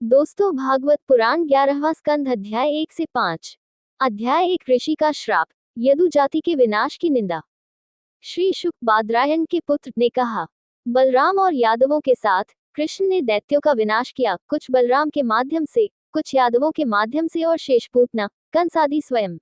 दोस्तों, भागवत पुराण 11वां स्कंध अध्याय 1 से 5। अध्याय 1, ऋषि का श्राप, यदु जाति के विनाश की निंदा। श्री शुक बादरायण के पुत्र ने कहा, बलराम और यादवों के साथ कृष्ण ने दैत्यों का विनाश किया, कुछ बलराम के माध्यम से, कुछ यादवों के माध्यम से और शेष पूतना, कंस आदि स्वयं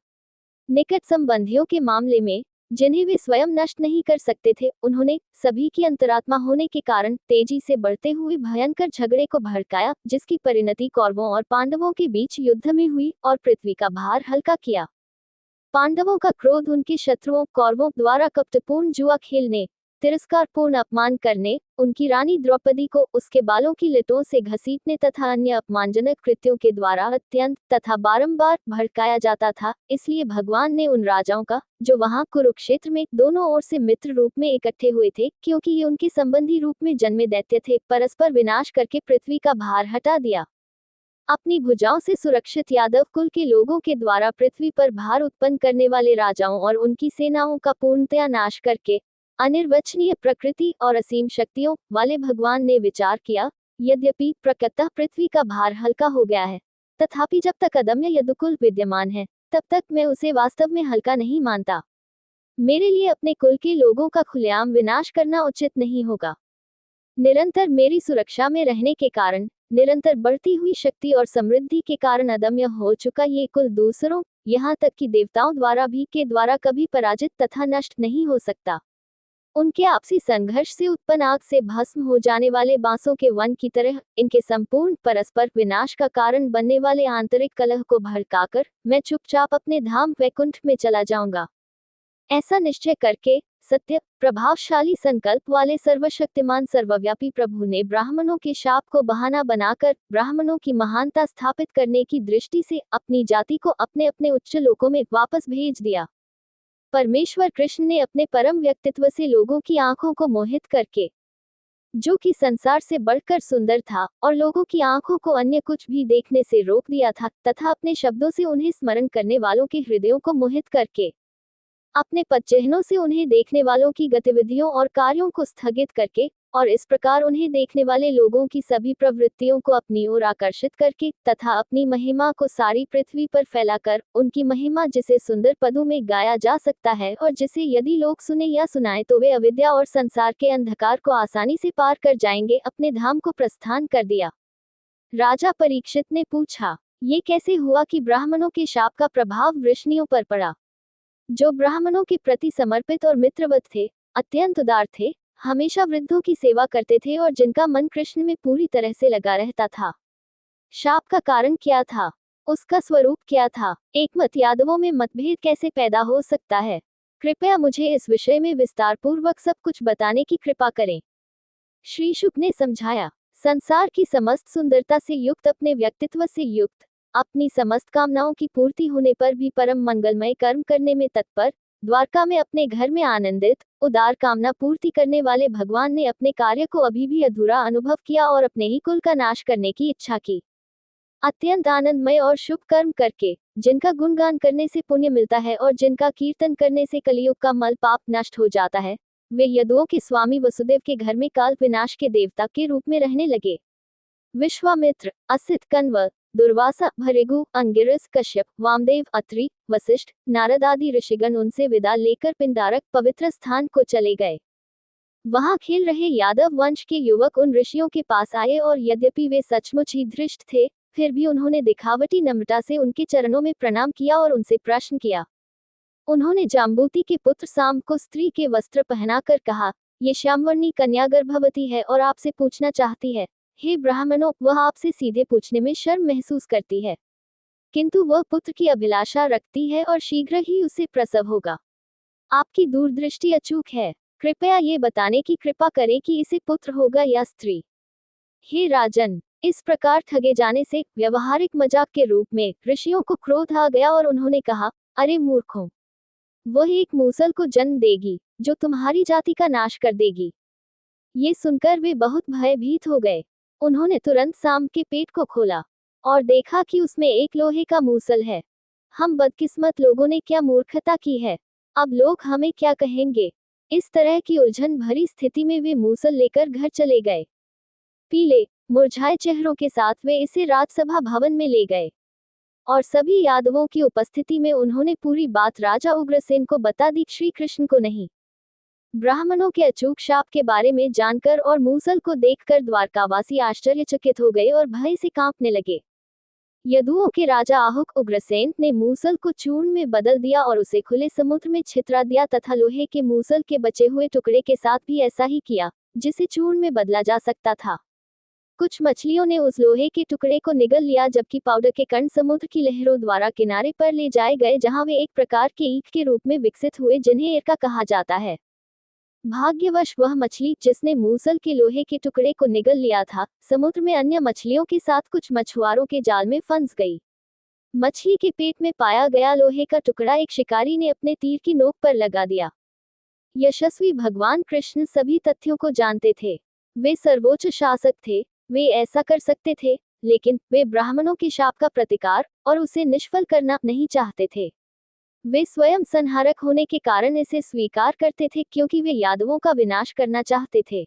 निकट संबंधियों के मामले में, जिन्हें वे स्वयं नष्ट नहीं कर सकते थे, उन्होंने सभी की अंतरात्मा होने के कारण तेजी से बढ़ते हुए भयंकर झगड़े को भड़काया, जिसकी परिणति कौरवों और पांडवों के बीच युद्ध में हुई और पृथ्वी का भार हल्का किया। पांडवों का क्रोध उनके शत्रुओं कौरवों द्वारा कपटपूर्ण जुआ खेलने, तिरस्कारपूर्ण अपमान करने, उनकी रानी द्रौपदी को उसके बालों की लटों से घसीटने तथा अन्य अपमानजनक कृत्यों के द्वारा अत्यंत तथा बारंबार भड़काया जाता था। इसलिए भगवान ने उन राजाओं का, जो वहां कुरुक्षेत्र में दोनों ओर से मित्र रूप में इकट्ठे हुए थे, क्योंकि ये उनके संबंधी रूप में जन्मे दैत्य थे, परस्पर विनाश करके पृथ्वी का भार हटा दिया। अपनी भुजाओं से सुरक्षित यादव कुल के लोगों के द्वारा पृथ्वी पर भार उत्पन्न करने वाले राजाओं और उनकी सेनाओं का पूर्णतया नाश करके अनिर्वचनीय प्रकृति और असीम शक्तियों वाले भगवान ने विचार किया, यद्यपि प्रकृतः पृथ्वी का भार हल्का हो गया है, तथापि जब तक अदम्य यदुकुल विद्यमान है, तब तक मैं उसे वास्तव में हल्का नहीं मानता। मेरे लिए अपने कुल के लोगों का खुलेआम विनाश करना उचित नहीं होगा। निरंतर मेरी सुरक्षा में रहने के कारण, निरंतर बढ़ती हुई शक्ति और समृद्धि के कारण अदम्य हो चुका ये कुल दूसरों, यहाँ तक कि देवताओं द्वारा भी के द्वारा कभी पराजित तथा नष्ट नहीं हो सकता। उनके आपसी संघर्ष से उत्पन्न आग से भस्म हो जाने वाले बांसों के वन की तरह इनके संपूर्ण परस्पर विनाश का कारण बनने वाले आंतरिक कलह को भड़काकर मैं चुपचाप अपने धाम वैकुंठ में चला जाऊंगा। ऐसा निश्चय करके सत्य, प्रभावशाली संकल्प वाले सर्वशक्तिमान सर्वव्यापी प्रभु ने ब्राह्मणों के शाप को बहाना बनाकर ब्राह्मणों की महानता स्थापित करने की दृष्टि से अपनी जाति को अपने अपने उच्च लोकों में वापस भेज दिया। परमेश्वर कृष्ण ने अपने परम व्यक्तित्व से लोगों की आंखों को मोहित करके, जो कि संसार से बढ़कर सुंदर था, और लोगों की आंखों को अन्य कुछ भी देखने से रोक दिया था, तथा अपने शब्दों से उन्हें स्मरण करने वालों के हृदयों को मोहित करके अपने पदचिह्नों से उन्हें देखने वालों की गतिविधियों और कार्यों को स्थगित करके, और इस प्रकार उन्हें देखने वाले लोगों की सभी प्रवृत्तियों को अपनी ओर आकर्षित करके तथा अपनी महिमा को सारी पृथ्वी पर फैलाकर, उनकी महिमा जिसे सुंदर पदों में गाया जा सकता है और जिसे यदि लोग सुने या सुनाए तो वे अविद्या और संसार के अंधकार को आसानी से पार कर जाएंगे, अपने धाम को प्रस्थान कर दिया। राजा परीक्षित ने पूछा, ये कैसे हुआ कि ब्राह्मणों के शाप का प्रभाव वृष्णियों पर पड़ा, जो ब्राह्मणों के प्रति समर्पित और मित्रवत थे, अत्यंत उदार थे, हमेशा वृद्धों की सेवा करते थे और जिनका मन कृष्ण में पूरी तरह से लगा रहता था। शाप का कारण क्या था? उसका स्वरूप क्या था? एकमत यादवों में मतभेद कैसे पैदा हो सकता है? कृपया मुझे इस विषय में विस्तार पूर्वक सब कुछ बताने की कृपा करें। श्री शुक ने समझाया, संसार की समस्त सुंदरता से युक्त, अपने व्यक्तित्व से युक्त, अपनी समस्त कामनाओं की पूर्ति होने पर भी परम मंगलमय कर्म करने में तत्पर, द्वारका में अपने घर में आनंदित, उदार कामना पूर्ति करने वाले भगवान ने अपने कार्य को अभी भी अधूरा अनुभव किया और अपने ही कुल का नाश करने की इच्छा की। अत्यंत आनंदमय और शुभ कर्म करके, जिनका गुणगान करने से पुण्य मिलता है और जिनका कीर्तन करने से कलियुग का मल पाप नष्ट हो जाता है, वे यदुओं के स्वामी वसुदेव के घर में काल विनाश के देवता के रूप में रहने लगे। विश्वामित्र, असित, कण्व, दुर्वासा, भृगु, अंगिरस, कश्यप, वामदेव, अत्रि, वशिष्ठ, नारद आदि ऋषिगण उनसे विदा लेकर पिंडारक पवित्र स्थान को चले गए। वहां खेल रहे यादव वंश के युवक उन ऋषियों के पास आए और यद्यपि वे सचमुच ही धृष्ट थे, फिर भी उन्होंने दिखावटी नम्रता से उनके चरणों में प्रणाम किया और उनसे प्रश्न किया। उन्होंने जाम्बूति के पुत्र साम को स्त्री के वस्त्र पहनाकर कहा, ये श्यामवर्णी कन्या गर्भवती है और आपसे पूछना चाहती है। हे ब्राह्मणों, वह आपसे सीधे पूछने में शर्म महसूस करती है, किंतु वह पुत्र की अभिलाषा रखती है और शीघ्र ही उसे प्रसव होगा। आपकी दूरदृष्टि अचूक है, कृपया ये बताने की कृपा करें कि इसे पुत्र होगा या स्त्री। हे राजन, इस प्रकार ठगे जाने से व्यवहारिक मजाक के रूप में ऋषियों को क्रोध आ गया और उन्होंने कहा, अरे मूर्खों, वह एक मूसल को जन्म देगी, जो तुम्हारी जाति का नाश कर देगी। ये सुनकर वे बहुत भयभीत हो गए। उन्होंने तुरंत साम के पेट को खोला और देखा कि उसमें एक लोहे का मूसल है। हम बदकिस्मत लोगों ने क्या मूर्खता की है, अब लोग हमें क्या कहेंगे? इस तरह की उलझन भरी स्थिति में वे मूसल लेकर घर चले गए। पीले मुरझाए चेहरों के साथ वे इसे राजसभा भवन में ले गए और सभी यादवों की उपस्थिति में उन्होंने पूरी बात राजा उग्रसेन को बता दी, श्री कृष्ण को नहीं। ब्राह्मणों के अचूक शाप के बारे में जानकर और मूसल को देखकर द्वारकावासी आश्चर्यचकित हो गए और भय से कांपने लगे। यदुओं के राजा आहुक उग्रसेन ने मूसल को चूर्ण में बदल दिया और उसे खुले समुद्र में छितरा दिया तथा लोहे के मूसल के बचे हुए टुकड़े के साथ भी ऐसा ही किया जिसे चूर्ण में बदला जा सकता था। कुछ मछलियों ने उस लोहे के टुकड़े को निगल लिया जबकि पाउडर के कण समुद्र की लहरों द्वारा किनारे पर ले जाए गए जहां वे एक प्रकार के ईख के रूप में विकसित हुए जिन्हें एरका कहा जाता है। भाग्यवश वह मछली जिसने मूसल के लोहे के टुकड़े को निगल लिया था समुद्र में अन्य मछलियों के साथ कुछ मछुआरों के जाल में फंस गई। मछली के पेट में पाया गया लोहे का टुकड़ा एक शिकारी ने अपने तीर की नोक पर लगा दिया। यशस्वी भगवान कृष्ण सभी तथ्यों को जानते थे। वे सर्वोच्च शासक थे, वे ऐसा कर सकते थे, लेकिन वे ब्राह्मणों के शाप का प्रतिकार और उसे निष्फल करना नहीं चाहते थे। वे स्वयं संहारक होने के कारण इसे स्वीकार करते थे क्योंकि वे यादवों का विनाश करना चाहते थे।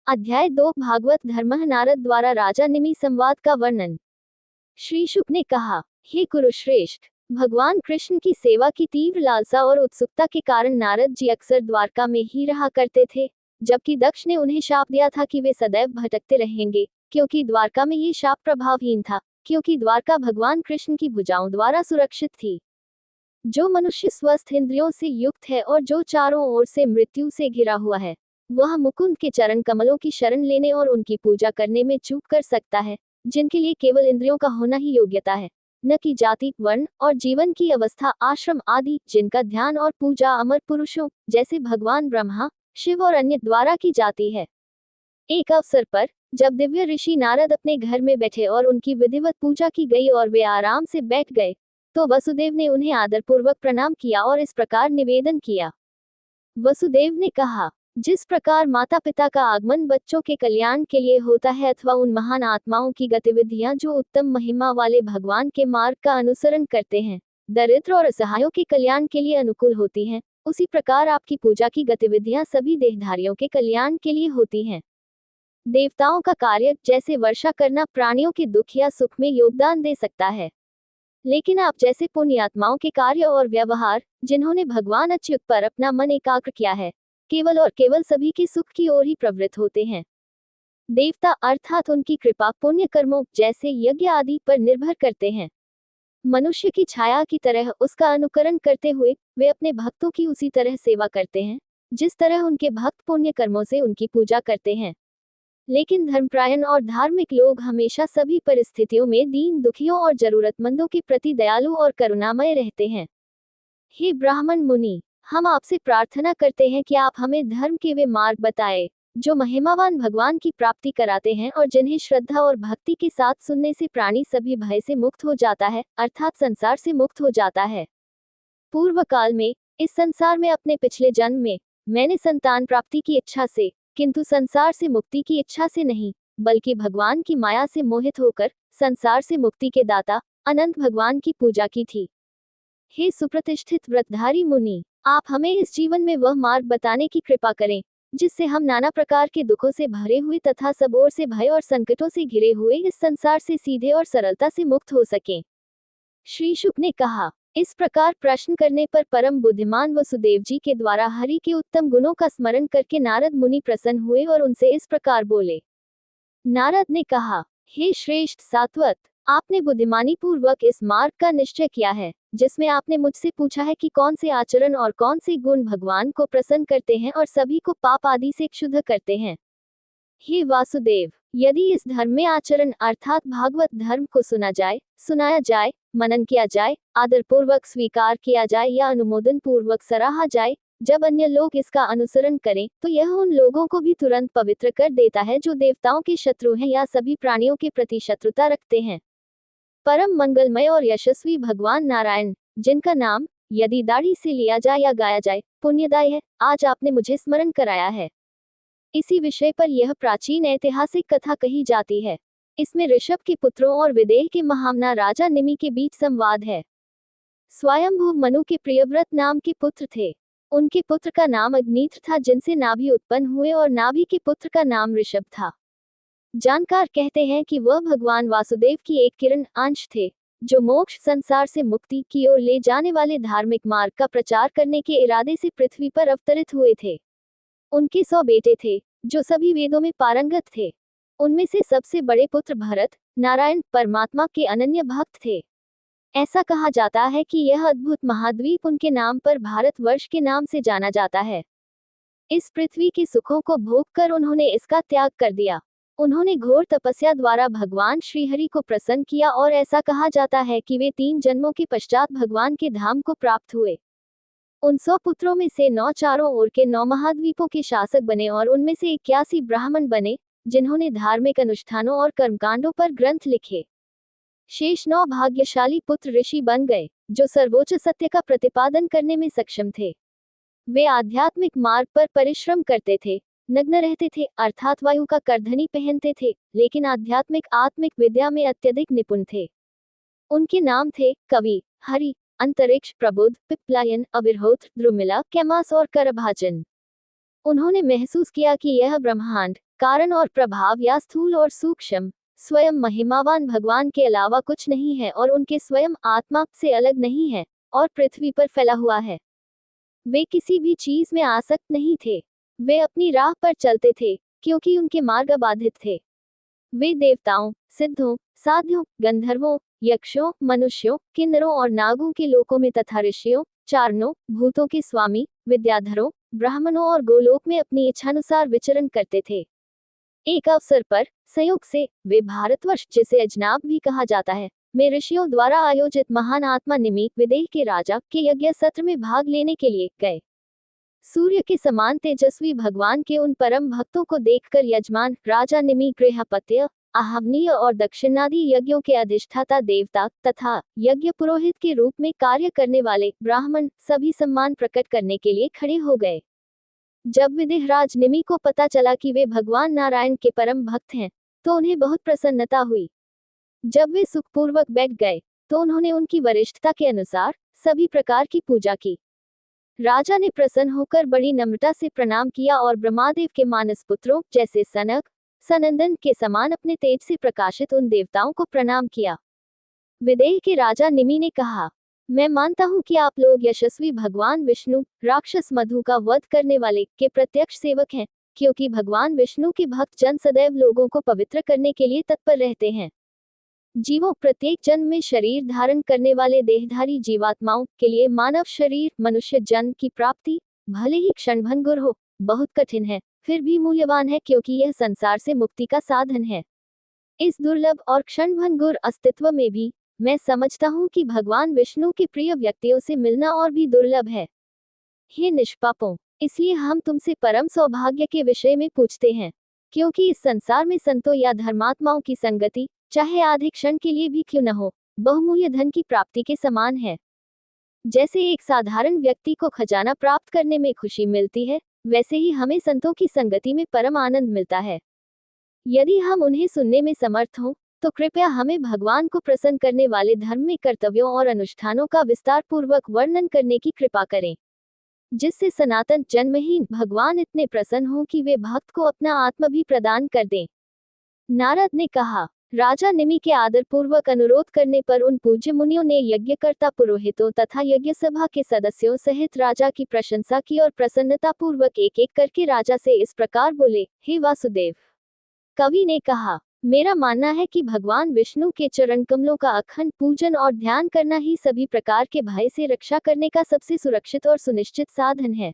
अध्याय 2 भागवत धर्मः नारद द्वारा राजा निमि संवाद का वर्णन। श्री शुक ने कहा, हे कुरुश्रेष्ठ, भगवान कृष्ण की सेवा की तीव्र लालसा और उत्सुकता के कारण नारद जी अक्सर द्वारका में ही रहा करते थे, जबकि दक्ष ने उन्हें शाप दिया था कि वे सदैव भटकते रहेंगे, क्योंकि द्वारका में ये शाप प्रभावहीन था, क्योंकि द्वारका भगवान कृष्ण की भुजाओं द्वारा सुरक्षित थी। जो मनुष्य स्वस्थ इंद्रियों से युक्त है और जो चारों ओर से मृत्यु से घिरा हुआ है, वह मुकुंद के चरण कमलों की शरण लेने और उनकी पूजा करने में चूक कर सकता है, जिनके लिए केवल इंद्रियों का होना ही योग्यता है, न कि जाति, वर्ण और जीवन की अवस्था, आश्रम आदि, जिनका ध्यान और पूजा अमर पुरुषों जैसे भगवान ब्रह्मा, शिव और अन्य द्वारा की जाती है। एक अवसर पर जब दिव्य ऋषि नारद अपने घर में बैठे और उनकी विधिवत पूजा की गई और वे आराम से बैठ गए, तो वसुदेव ने उन्हें आदरपूर्वक प्रणाम किया और इस प्रकार निवेदन किया। वसुदेव ने कहा, जिस प्रकार माता पिता का आगमन बच्चों के कल्याण के लिए होता है अथवा उन महान आत्माओं की गतिविधियां जो उत्तम महिमा वाले भगवान के मार्ग का अनुसरण करते हैं दरिद्र और असहायों के कल्याण के लिए अनुकूल होती हैं, उसी प्रकार आपकी पूजा की गतिविधियां सभी देहधारियों के कल्याण के लिए होती हैं। देवताओं का कार्य जैसे वर्षा करना प्राणियों के दुख या सुख में योगदान दे सकता है, लेकिन आप जैसे पुण्यात्माओं के कार्य और व्यवहार जिन्होंने भगवान अच्युत पर अपना मन एकाग्र किया है, केवल और केवल सभी के सुख की ओर ही प्रवृत्त होते हैं। देवता अर्थात उनकी कृपा पुण्य कर्मों जैसे यज्ञ आदि पर निर्भर करते हैं। मनुष्य की छाया की तरह उसका अनुकरण करते हुए वे अपने भक्तों की उसी तरह सेवा करते हैं जिस तरह उनके भक्त पुण्य कर्मों से उनकी पूजा करते हैं। लेकिन धर्मप्रायण और धार्मिक लोग हमेशा सभी परिस्थितियों में दीन दुखियों और जरूरतमंदों के प्रति दयालु और करुणामय रहते हैं। हे ब्राह्मण मुनि, हम आपसे प्रार्थना करते हैं कि आप हमें धर्म के वे मार्ग बताएं जो महिमावान भगवान की प्राप्ति कराते हैं और जिन्हें श्रद्धा और भक्ति के साथ सुनने से प्राणी सभी भय से मुक्त हो जाता है, अर्थात संसार से मुक्त हो जाता है। पूर्व काल में इस संसार में अपने पिछले जन्म में मैंने संतान प्राप्ति की इच्छा से, किंतु संसार से मुक्ति की इच्छा से नहीं, बल्कि भगवान की माया से मोहित होकर संसार से मुक्ति के दाता अनंत भगवान की पूजा की थी। हे सुप्रतिष्ठित व्रतधारी मुनि, आप हमें इस जीवन में वह मार्ग बताने की कृपा करें जिससे हम नाना प्रकार के दुखों से भरे हुए तथा सब ओर से भय और संकटों से घिरे हुए इस संसार से सीधे और सरलता से मुक्त हो सकें। श्री शुक ने कहा, इस प्रकार प्रश्न करने पर परम बुद्धिमान वसुदेव जी के द्वारा हरि के उत्तम गुणों का स्मरण करके नारद मुनि प्रसन्न हुए और उनसे इस प्रकार बोले। नारद ने कहा, हे श्रेष्ठ सात्वत, आपने बुद्धिमानी पूर्वक इस मार्ग का निश्चय किया है जिसमें आपने मुझसे पूछा है कि कौन से आचरण और कौन से गुण भगवान को प्रसन्न करते हैं और सभी को पाप आदि से क्षुद्ध करते हैं। हे वासुदेव, यदि इस धर्म में आचरण अर्थात भागवत धर्म को सुना जाए, सुनाया जाए, मनन किया जाए, आदर पूर्वक स्वीकार किया जाए या अनुमोदन पूर्वक सराहा जाए, जब अन्य लोग इसका अनुसरण करें तो यह उन लोगों को भी तुरंत पवित्र कर देता है जो देवताओं के शत्रु हैं या सभी प्राणियों के प्रति शत्रुता रखते हैं। परम मंगलमय और यशस्वी भगवान नारायण, जिनका नाम यदि दाढ़ी से लिया जाए या गाया जाए पुण्यदायी है, आज आपने मुझे स्मरण कराया है। इसी विषय पर यह प्राचीन ऐतिहासिक कथा कही जाती है। इसमें ऋषभ के पुत्रों और विदेह के महामना राजा निमि के बीच संवाद है। स्वयंभू मनु के प्रियव्रत नाम के पुत्र थे। उनके पुत्र का नाम अग्नित्र था जिनसे नाभि उत्पन्न हुए और नाभि के पुत्र का नाम ऋषभ था। जानकार कहते हैं कि वह भगवान वासुदेव की एक किरण अंश थे, जो मोक्ष संसार से मुक्ति की ओर ले जाने वाले धार्मिक मार्ग का प्रचार करने के इरादे से पृथ्वी पर अवतरित हुए थे। उनके 100 बेटे थे, जो सभी वेदों में पारंगत थे। उनमें से सबसे बड़े पुत्र भरत, नारायण परमात्मा के अनन्य भक्त थे। ऐसा कहा जाता है कि यह अद्भुत महाद्वीप उनके नाम पर भारतवर्ष के नाम से जाना जाता है। इस पृथ्वी के सुखों को भोग कर उन्होंने इसका त्याग कर दिया। उन्होंने घोर तपस्या द्वारा भगवान श्रीहरि को प्रसन्न किया और ऐसा कहा जाता है कि वे 3 जन्मों के पश्चात भगवान के धाम को प्राप्त हुए। उन 100 पुत्रों में से 9 चारों ओर के 9 महाद्वीपों के शासक बने और उनमें से 81 ब्राह्मण बने, जिन्होंने धार्मिक अनुष्ठानों और कर्मकांडों पर ग्रंथ लिखे। शेष 9 भाग्यशाली पुत्र ऋषि बन गए, जो सर्वोच्च सत्य का प्रतिपादन करने में सक्षम थे। वे आध्यात्मिक मार्ग पर परिश्रम करते थे, नग्न रहते थे अर्थात वायु का करधनी पहनते थे, लेकिन आध्यात्मिक आत्मिक विद्या में अत्यधिक निपुण थे। उनके नाम थे कवि, हरि, अंतरिक्ष, प्रबुद्ध, पिप्लायन, अविर्होत्र, द्रुमिला, कैमास और करभाजन। उन्होंने महसूस किया कि यह ब्रह्मांड कारण और प्रभाव या स्थूल और सूक्ष्म स्वयं महिमावान भगवान के अलावा कुछ नहीं है और उनके स्वयं आत्मा से अलग नहीं है और पृथ्वी पर फैला हुआ है। वे किसी भी चीज में आसक्त नहीं थे। वे अपनी राह पर चलते थे, क्योंकि उनके मार्ग अबाधित थे। वे देवताओं, सिद्धों, साध्यों, गंधर्वों, यक्षों, मनुष्यों, किन्नरों और नागों के लोकों में तथा ऋषियों, चारणों, भूतों के स्वामी, विद्याधरों, ब्राह्मणों और गोलोक में अपनी इच्छानुसार विचरण करते थे। एक अवसर पर संयोग से वे भारतवर्ष, जिसे अजनाब भी कहा जाता है, में ऋषियों द्वारा आयोजित महान आत्मा निमि विदेह के राजा के यज्ञ सत्र में भाग लेने के लिए गए। सूर्य के समान तेजस्वी भगवान के उन परम भक्तों को देखकर यजमान राजा निमि गृहपत्य, आहवनीय और दक्षिणादि यज्ञों के अधिष्ठाता देवता तथा यज्ञ पुरोहित के रूप में कार्य करने वाले ब्राह्मण सभी सम्मान प्रकट करने के लिए खड़े हो गए। जब विदेहराज निमि को पता चला कि वे भगवान नारायण के परम भक्त हैं, तो उन्हें बहुत प्रसन्नता हुई। जब वे सुखपूर्वक बैठ गए, तो उन्होंने उनकी वरिष्ठता के अनुसार सभी प्रकार की पूजा की। राजा ने प्रसन्न होकर बड़ी नम्रता से प्रणाम किया और ब्रह्मादेव के मानस पुत्रों जैसे सनक, सनंदन के समान अपने तेज से प्रकाशित उन देवताओं को प्रणाम किया। विदेह के राजा निमि ने कहा, मैं मानता हूँ कि आप लोग यशस्वी भगवान विष्णु, राक्षस मधु का वध करने वाले के प्रत्यक्ष सेवक हैं, क्योंकि भगवान विष्णु के भक्त जन सदैव लोगों को पवित्र करने के लिए तत्पर रहते हैं। जीवों प्रत्येक जन्म में शरीर धारण करने वाले देहधारी जीवात्माओं के लिए मानव शरीर मनुष्य जन्म की प्राप्ति भले ही क्षणभंगुर हो, बहुत कठिन है, फिर भी मूल्यवान है, क्योंकि यह संसार से मुक्ति का साधन है। इस दुर्लभ और क्षणभंगुर अस्तित्व में भी मैं समझता हूँ कि भगवान विष्णु के प्रिय व्यक्तियों से मिलना और भी दुर्लभ है। हे निष्पापों, इसलिए हम तुमसे परम सौभाग्य के विषय में पूछते हैं, क्योंकि इस संसार में संतों या धर्मात्माओं की संगति, चाहे आधे क्षण के लिए भी क्यों न हो, बहुमूल्य धन की प्राप्ति के समान है। जैसे एक साधारण व्यक्ति को खजाना प्राप्त करने में खुशी मिलती है, वैसे ही हमें संतों की संगति में परम आनंद मिलता है। यदि हम उन्हें सुनने में समर्थ हों, तो कृपया हमें भगवान को प्रसन्न करने वाले धर्म में कर्तव्यों और अनुष्ठानों का विस्तार पूर्वक वर्णन करने की कृपा करें, जिससे सनातन जन्महीन भगवान इतने प्रसन्न हों कि वे भक्त को अपना आत्मा भी प्रदान कर दें। नारद ने कहा, राजा निमि के आदरपूर्वक अनुरोध करने पर उन पूज्य मुनियों ने यज्ञकर्ता पुरोहितों तथा यज्ञ सभा के सदस्यों सहित राजा की प्रशंसा की और प्रसन्नता पूर्वक एक एक करके राजा से इस प्रकार बोले, हे वासुदेव। कवि ने कहा, मेरा मानना है कि भगवान विष्णु के चरण कमलों का अखंड पूजन और ध्यान करना ही सभी प्रकार के भय से रक्षा करने का सबसे सुरक्षित और सुनिश्चित साधन है।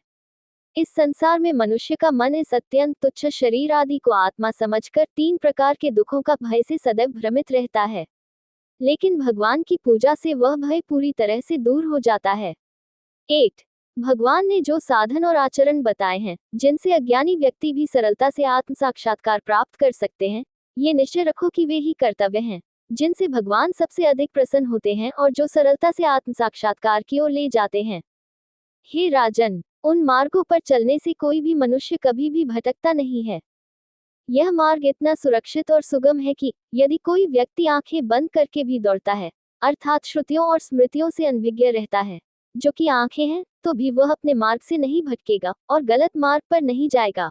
इस संसार में मनुष्य का मन इस अत्यंत तुच्छ शरीर आदि को आत्मा समझकर 3 प्रकार के दुखों का भय से सदैव भ्रमित रहता है, लेकिन भगवान की पूजा से वह भय पूरी तरह से दूर हो जाता है। 8. भगवान ने जो साधन और आचरण बताए हैं, जिनसे अज्ञानी व्यक्ति भी सरलता से आत्म साक्षात्कार प्राप्त कर सकते हैं, ये निश्चय रखो कि वे ही कर्तव्य हैं, जिनसे भगवान सबसे अधिक प्रसन्न होते हैं और जो सरलता से आत्म साक्षात्कार की ओर ले जाते हैं। हे राजन, उन मार्गों पर चलने से कोई भी मनुष्य कभी भी भटकता नहीं है। यह मार्ग इतना सुरक्षित और सुगम है कि यदि कोई व्यक्ति आंखें बंद करके भी दौड़ता है, अर्थात श्रुतियों और स्मृतियों से अनभिज्ञ रहता है, जो कि आंखें हैं, तो भी वह अपने मार्ग से नहीं भटकेगा और गलत मार्ग पर नहीं जाएगा।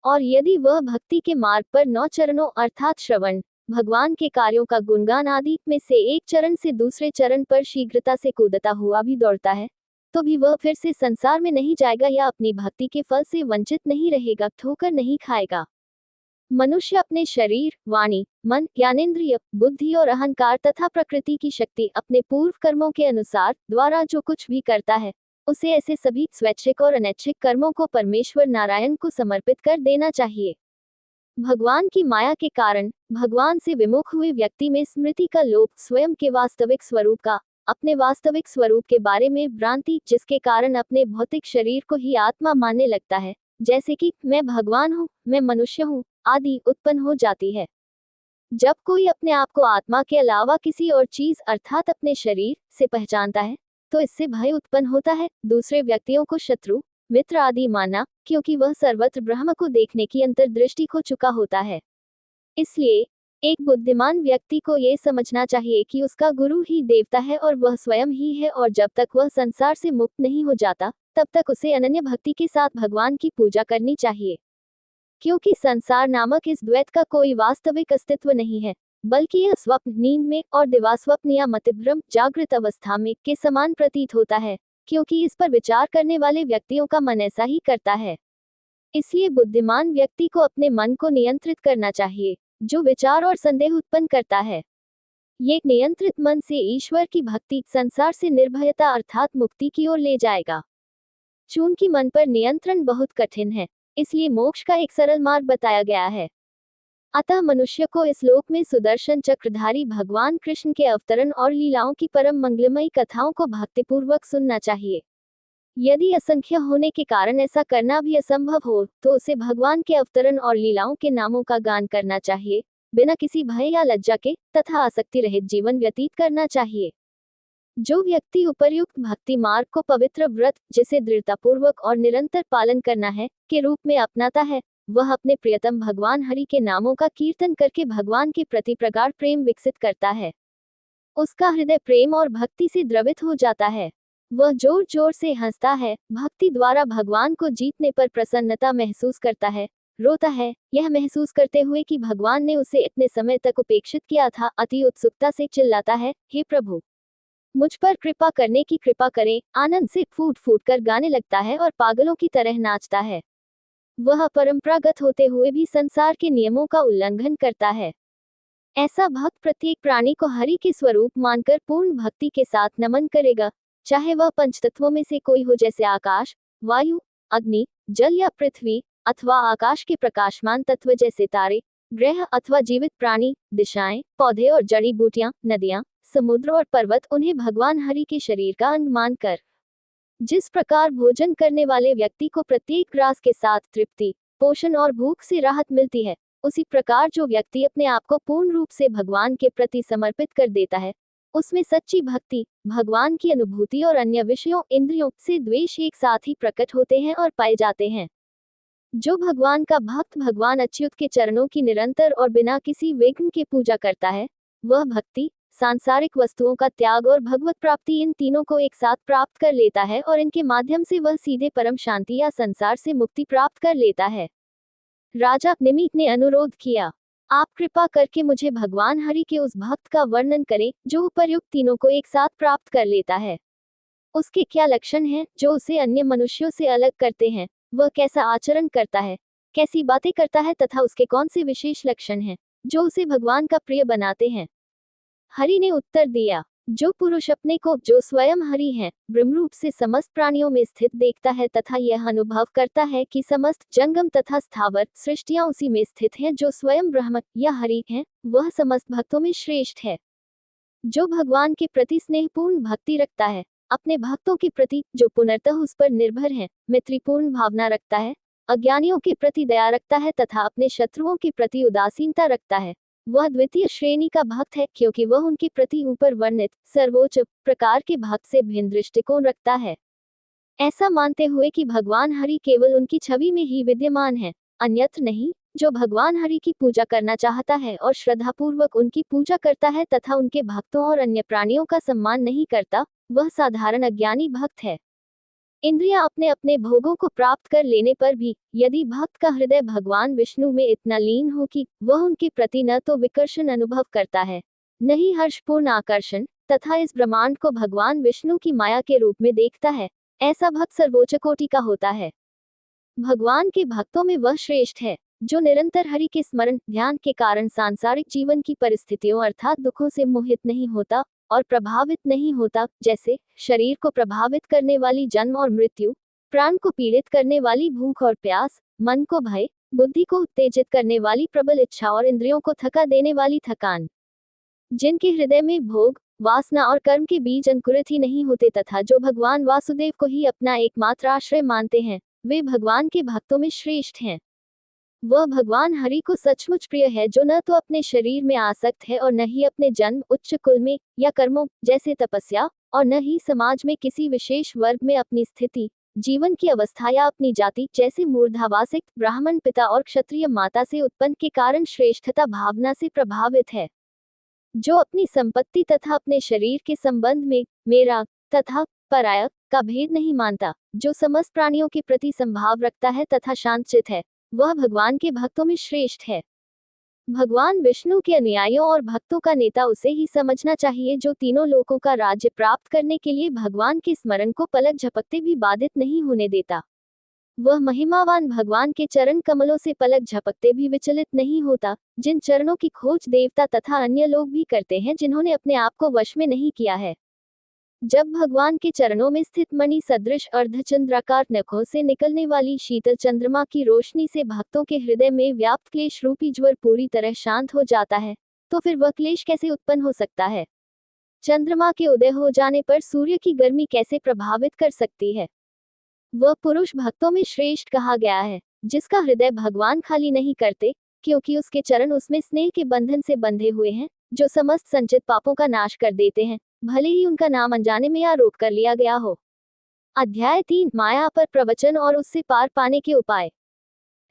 और यदि वह भक्ति के मार्ग पर 9 चरणों अर्थात श्रवण, भगवान के कार्यों का गुणगान आदि में से एक चरण से दूसरे चरण पर शीघ्रता से कूदता हुआ भी दौड़ता है, तो भी वह फिर से संसार में नहीं जाएगा या अपनी भक्ति के फल से वंचित नहीं रहेगा, ठोकर नहीं खाएगा। मनुष्य अपने शरीर, वाणी, मन, ज्ञानेंद्रिय, बुद्धि और अहंकार तथा प्रकृति की शक्ति अपने पूर्व कर्मों के अनुसार द्वारा जो कुछ भी करता है, उसे ऐसे सभी स्वैच्छिक और अनैच्छिक कर्मों को परमेश्वर नारायण को समर्पित कर देना चाहिए। भगवान की माया के कारण भगवान से विमुख हुए व्यक्ति में स्मृति का लोप, स्वयं के वास्तविक स्वरूप का, अपने वास्तविक स्वरूप के बारे में भ्रांति, जिसके कारण अपने भौतिक शरीर को ही आत्मा मानने लगता है, जैसे कि मैं भगवान हूँ, मैं मनुष्य हूँ आदि, उत्पन्न हो जाती है। जब कोई अपने आप को आत्मा के अलावा किसी और चीज अर्थात अपने शरीर से पहचानता है, तो इससे भय उत्पन्न होता है, दूसरे व्यक्तियों को शत्रु, मित्र आदि मानना, क्योंकि वह सर्वत्र ब्रह्म को देखने की अंतर्दृष्टि खो चुका होता है। इसलिए एक बुद्धिमान व्यक्ति को यह समझना चाहिए कि उसका गुरु ही देवता है और वह स्वयं ही है, और जब तक वह संसार से मुक्त नहीं हो जाता, तब तक उसे अनन्य भक्ति के साथ भगवान की पूजा करनी चाहिए। क्योंकि संसार नामक इस द्वैत का कोई वास्तविक अस्तित्व नहीं है, बल्कि यह स्वप्न, नींद में और दिवास्वप्न या मतिभ्रम, जागृत अवस्था में के समान प्रतीत होता है, क्योंकि इस पर विचार करने वाले व्यक्तियों का मन ऐसा ही करता है। इसलिए बुद्धिमान व्यक्ति को अपने मन को नियंत्रित करना चाहिए, जो विचार और संदेह उत्पन्न करता है। ये नियंत्रित मन से ईश्वर की भक्ति, संसार से निर्भयता अर्थात मुक्ति की ओर ले जाएगा। चूंकि मन पर नियंत्रण बहुत कठिन है, इसलिए मोक्ष का एक सरल मार्ग बताया गया है। अतः मनुष्य को इस लोक में सुदर्शन चक्रधारी भगवान कृष्ण के अवतरण और लीलाओं की परम मंगलमयी कथाओं को भक्तिपूर्वक सुनना चाहिए। यदि असंख्य होने के कारण ऐसा करना भी असंभव हो, तो उसे भगवान के अवतरण और लीलाओं के नामों का गान करना चाहिए, बिना किसी भय या लज्जा के, तथा आसक्ति रहित जीवन व्यतीत करना चाहिए। जो व्यक्ति उपर्युक्त भक्ति मार्ग को पवित्र व्रत, जिसे दृढ़तापूर्वक और निरंतर पालन करना है, के रूप में अपनाता है, वह अपने प्रियतम भगवान हरि के नामों का कीर्तन करके भगवान के प्रति प्रगाढ़ प्रेम विकसित करता है। उसका हृदय प्रेम और भक्ति से द्रवित हो जाता है। वह जोर जोर से हंसता है, भक्ति द्वारा भगवान को जीतने पर प्रसन्नता महसूस करता है, रोता है, यह महसूस करते हुए कि भगवान ने उसे इतने समय तक उपेक्षित किया था, अति उत्सुकता से चिल्लाता है, हे प्रभु, मुझ पर कृपा करने की कृपा करें, आनंद से फूट फूट कर गाने लगता है और पागलों की तरह नाचता है। वह परंपरागत होते हुए भी संसार के नियमों का उल्लंघन करता है। ऐसा भक्त प्रत्येक प्राणी को हरि के स्वरूप मानकर पूर्ण भक्ति के साथ नमन करेगा, चाहे वह पंचतत्वों में से कोई हो, जैसे आकाश, वायु, अग्नि, जल या पृथ्वी, अथवा आकाश के प्रकाशमान तत्व जैसे तारे, ग्रह अथवा जीवित प्राणी, दिशाएं, पौधे और जड़ी बूटियां, नदियां, समुद्र और पर्वत उन्हें भगवान हरि के शरीर का अंग मानकर। जिस प्रकार भोजन करने वाले व्यक्ति को प्रत्येक ग्रास के साथ तृप्ति, पोषण और भूख से राहत मिलती है, उसी प्रकार जो व्यक्ति अपने आप को पूर्ण रूप से भगवान के प्रति समर्पित कर देता है, उसमें सच्ची भक्ति, भगवान की अनुभूति और अन्य विषयों, इंद्रियों से द्वेष एक साथ ही प्रकट होते हैं और पाए जाते हैं। जो भगवान का भक्त भगवान अच्युत के चरणों की निरंतर और बिना किसी विघ्न के पूजा करता है, वह भक्ति, सांसारिक वस्तुओं का त्याग और भगवत प्राप्ति, इन तीनों को एक साथ प्राप्त कर लेता है और इनके माध्यम से वह सीधे परम शांति या संसार से मुक्ति प्राप्त कर लेता है। राजा निमित ने अनुरोध किया, आप कृपा करके मुझे भगवान हरि के उस भक्त का वर्णन करें जो उपर्युक्त तीनों को एक साथ प्राप्त कर लेता है। उसके क्या लक्षण हैं जो उसे अन्य मनुष्यों से अलग करते हैं, वह कैसा आचरण करता है, कैसी बातें करता है, तथा उसके कौन से विशेष लक्षण हैं जो उसे भगवान का प्रिय बनाते हैं। हरि ने उत्तर दिया, जो पुरुष अपने को, जो स्वयं हरि हैं, ब्रह्मरूप से समस्त प्राणियों में स्थित देखता है तथा यह अनुभव करता है कि समस्त जंगम तथा स्थावर सृष्टियां उसी में स्थित हैं जो स्वयं ब्रह्म या हरि हैं, वह समस्त भक्तों में श्रेष्ठ है। जो भगवान के प्रति स्नेहपूर्ण भक्ति रखता है, अपने भक्तों के प्रति जो पुनर्तः उस पर निर्भर हैं, मैत्रीपूर्ण भावना रखता है, अज्ञानियों के प्रति दया रखता है तथा अपने शत्रुओं के प्रति उदासीनता रखता है, वह द्वितीय श्रेणी का भक्त है, क्योंकि वह उनके प्रति ऊपर वर्णित सर्वोच्च प्रकार के भक्त से भिन्न दृष्टिकोण रखता है। ऐसा मानते हुए कि भगवान हरि केवल उनकी छवि में ही विद्यमान है, अन्यत्र नहीं। जो भगवान हरि की पूजा करना चाहता है और श्रद्धापूर्वक उनकी पूजा करता है तथा उनके भक्तों और अन्य प्राणियों का सम्मान नहीं करता, वह साधारण अज्ञानी भक्त है। इंद्रियां अपने अपने भोगों को प्राप्त कर लेने पर भी यदि भक्त का हृदय भगवान विष्णु में इतना लीन हो कि वह उनके प्रति न तो विकर्षण अनुभव करता है, न ही हर्षपूर्ण आकर्षण, तथा इस ब्रह्मांड को भगवान विष्णु की माया के रूप में देखता है, ऐसा भक्त सर्वोच्च कोटि का होता है। भगवान के भक्तों में वह श्रेष्ठ है जो निरंतर हरि के स्मरण ध्यान के कारण सांसारिक जीवन की परिस्थितियों अर्थात दुखों से मोहित नहीं होता और प्रभावित नहीं होता, जैसे शरीर को प्रभावित करने वाली जन्म और मृत्यु, प्राण को पीड़ित करने वाली भूख और प्यास, मन को भय, बुद्धि को उत्तेजित करने वाली प्रबल इच्छा और इंद्रियों को थका देने वाली थकान। जिनके हृदय में भोग, वासना और कर्म के बीज अंकुरित ही नहीं होते तथा जो भगवान वासुदेव को ही अपना एकमात्र आश्रय मानते हैं, वे भगवान के भक्तों में श्रेष्ठ हैं। वह भगवान हरि को सचमुच प्रिय है जो न तो अपने शरीर में आसक्त है और न ही अपने जन्म, उच्च कुल में या कर्मों जैसे तपस्या, और न ही समाज में किसी विशेष वर्ग में अपनी स्थिति, जीवन की अवस्था या अपनी जाति जैसे मूर्धावासिक ब्राह्मण पिता और क्षत्रिय माता से उत्पन्न के कारण श्रेष्ठता भावना से प्रभावित है। जो अपनी संपत्ति तथा अपने शरीर के संबंध में मेरा तथा पराया का भेद नहीं मानता, जो समस्त प्राणियों के प्रति संभाव रखता है तथा शांतचित है, वह भगवान के भक्तों में श्रेष्ठ है। भगवान विष्णु के अनुयायियों और भक्तों का नेता उसे ही समझना चाहिए जो तीनों लोकों का राज्य प्राप्त करने के लिए भगवान के स्मरण को पलक झपकते भी बाधित नहीं होने देता। वह महिमावान भगवान के चरण कमलों से पलक झपकते भी विचलित नहीं होता, जिन चरणों की खोज देवता तथा अन्य लोग भी करते हैं जिन्होंने अपने आप को वश में नहीं किया है। जब भगवान के चरणों में स्थित मणि सदृश अर्धचंद्राकार नखों से निकलने वाली शीतल चंद्रमा की रोशनी से भक्तों के हृदय में व्याप्त क्लेश रूपी ज्वर पूरी तरह शांत हो जाता है, तो फिर वह क्लेश कैसे उत्पन्न हो सकता है? चंद्रमा के उदय हो जाने पर सूर्य की गर्मी कैसे प्रभावित कर सकती है? वह पुरुष भक्तों में श्रेष्ठ कहा गया है जिसका हृदय भगवान खाली नहीं करते, क्योंकि उसके चरण उसमें स्नेह के बंधन से बंधे हुए हैं, जो समस्त संचित पापों का नाश कर देते हैं, भले ही उनका नाम अनजाने में या रोक कर लिया गया हो। अध्याय 3 माया पर प्रवचन और उससे पार पाने के उपाय।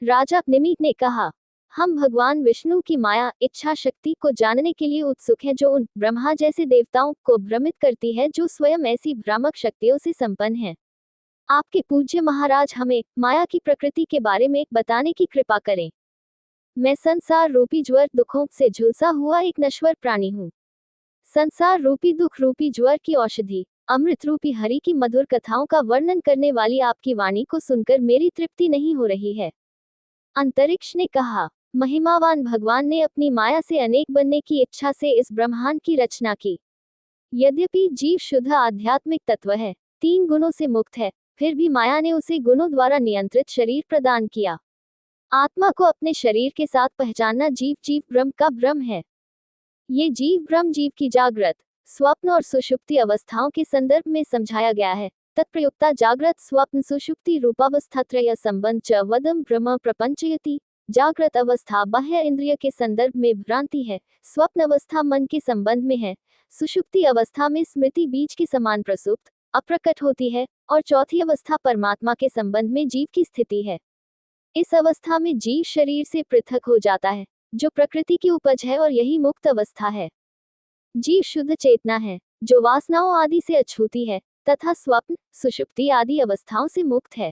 राजा निमित ने कहा, हम भगवान विष्णु की माया इच्छा शक्ति को जानने के लिए उत्सुक हैं जो उन ब्रह्मा जैसे देवताओं को भ्रमित करती है जो स्वयं ऐसी भ्रामक शक्तियों से संपन्न है। आपके पूज्य महाराज हमें माया की प्रकृति के बारे में बताने की कृपा करें। मैं संसार रूपी ज्वर दुखों से झुलसा हुआ एक नश्वर प्राणी हूँ। संसार रूपी दुख रूपी ज्वर की औषधि अमृत रूपी हरि की मधुर कथाओं का वर्णन करने वाली आपकी वाणी को सुनकर मेरी तृप्ति नहीं हो रही है। अंतरिक्ष ने कहा, महिमावान भगवान ने अपनी माया से अनेक बनने की इच्छा से इस ब्रह्मांड की रचना की। यद्यपि जीव शुद्ध आध्यात्मिक तत्व है, 3 गुणों से मुक्त है, फिर भी माया ने उसे गुणों द्वारा नियंत्रित शरीर प्रदान किया। आत्मा को अपने शरीर के साथ पहचानना जीव ब्रह्म का भ्रम है। ये जीव ब्रह्म जीव की जागृत, स्वप्न और सुषुप्ति अवस्थाओं के संदर्भ में समझाया गया है। तत्प्रयुक्ता जागृत स्वप्न सुषुप्ति रूपावस्था त्रय संबंध च वदम ब्रह्म प्रपंचयति। जागृत अवस्था बाह्य इंद्रिय के संदर्भ में भ्रांति है, स्वप्न अवस्था मन के संबंध में है, सुषुप्ति अवस्था में स्मृति बीज के समान प्रसुप्त अप्रकट होती है, और चौथी अवस्था परमात्मा के संबंध में जीव की स्थिति है। इस अवस्था में जीव शरीर से पृथक हो जाता है, जो प्रकृति की उपज है, और यही मुक्त अवस्था है। जीव शुद्ध चेतना है, जो वासनाओं आदि से अछूती है, तथा स्वप्न सुषुप्ति आदि अवस्थाओं से मुक्त है।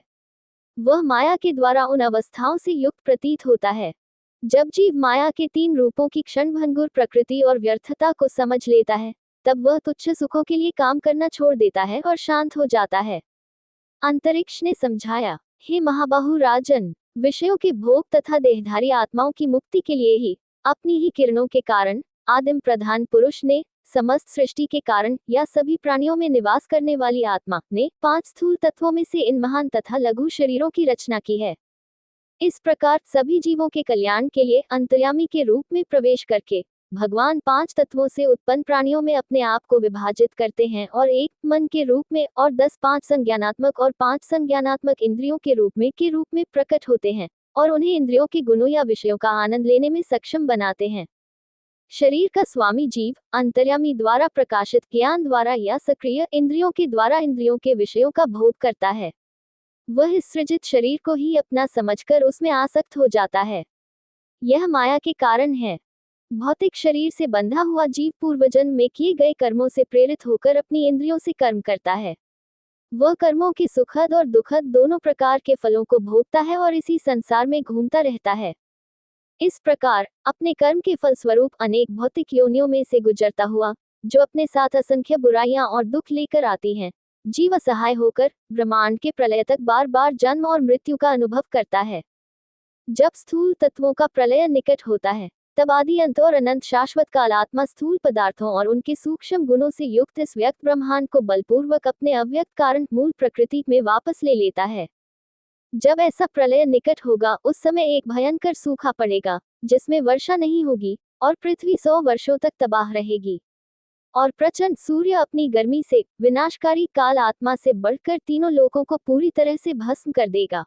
वह माया के द्वारा उन अवस्थाओं से युक्त प्रतीत होता है। जब जीव माया के 3 रूपों की क्षणभंगुर प्रकृति और व्यर्थता को समझ लेता है, तब वह तुच्छ सुखों के लिए काम करना छोड़ देता है और शांत हो जाता है। अंतरिक्ष ने समझाया, हे महाबाहु राजन, विषयों के भोग तथा देहधारी आत्माओं की मुक्ति के लिए ही अपनी ही किरणों के कारण आदिम प्रधान पुरुष ने समस्त सृष्टि के कारण या सभी प्राणियों में निवास करने वाली आत्मा ने 5 स्थूल तत्वों में से इन महान तथा लघु शरीरों की रचना की है। इस प्रकार सभी जीवों के कल्याण के लिए अंतर्यामी के रूप में प्रवेश करके भगवान 5 तत्वों से उत्पन्न प्राणियों में अपने आप को विभाजित करते हैं और एक मन के रूप में और 10 5 संज्ञानात्मक और 5 संज्ञानात्मक इंद्रियों के रूप में प्रकट होते हैं और उन्हें इंद्रियों के गुणों या विषयों का आनंद लेने में सक्षम बनाते हैं। शरीर का स्वामी जीव अंतर्यामी द्वारा प्रकाशित ज्ञान द्वारा या सक्रिय इंद्रियों के द्वारा इंद्रियों के विषयों का भोग करता है। वह इस सृजित शरीर को ही अपना समझकर उसमें आसक्त हो जाता है। यह माया के कारण है। भौतिक शरीर से बंधा हुआ जीव पूर्वजन्म में किए गए कर्मों से प्रेरित होकर अपनी इंद्रियों से कर्म करता है। वह कर्मों के सुखद और दुखद दोनों प्रकार के फलों को भोगता है और इसी संसार में घूमता रहता है। इस प्रकार अपने कर्म के फलस्वरूप अनेक भौतिक योनियों में से गुजरता हुआ, जो अपने साथ असंख्य बुराइयां और दुख लेकर आती हैं, जीव असहाय होकर ब्रह्मांड के प्रलय तक बार बार जन्म और मृत्यु का अनुभव करता है। जब स्थूल तत्वों का प्रलय निकट होता है, तब आदि अंत और अनंत शाश्वत कालात्मा स्थूल पदार्थों और उनके सूक्ष्म गुणों से युक्त इस व्यक्त ब्रह्मांड को बलपूर्वक अपने अव्यक्त कारण मूल प्रकृति में वापस ले लेता है। जब ऐसा प्रलय निकट होगा, उस समय एक भयंकर सूखा पड़ेगा, जिसमें वर्षा नहीं होगी और पृथ्वी 100 वर्षों तक तबाह रहेगी। और प्रचंड सूर्य अपनी गर्मी से विनाशकारी काल आत्मा से बढ़कर तीनों लोकों को पूरी तरह से भस्म कर देगा।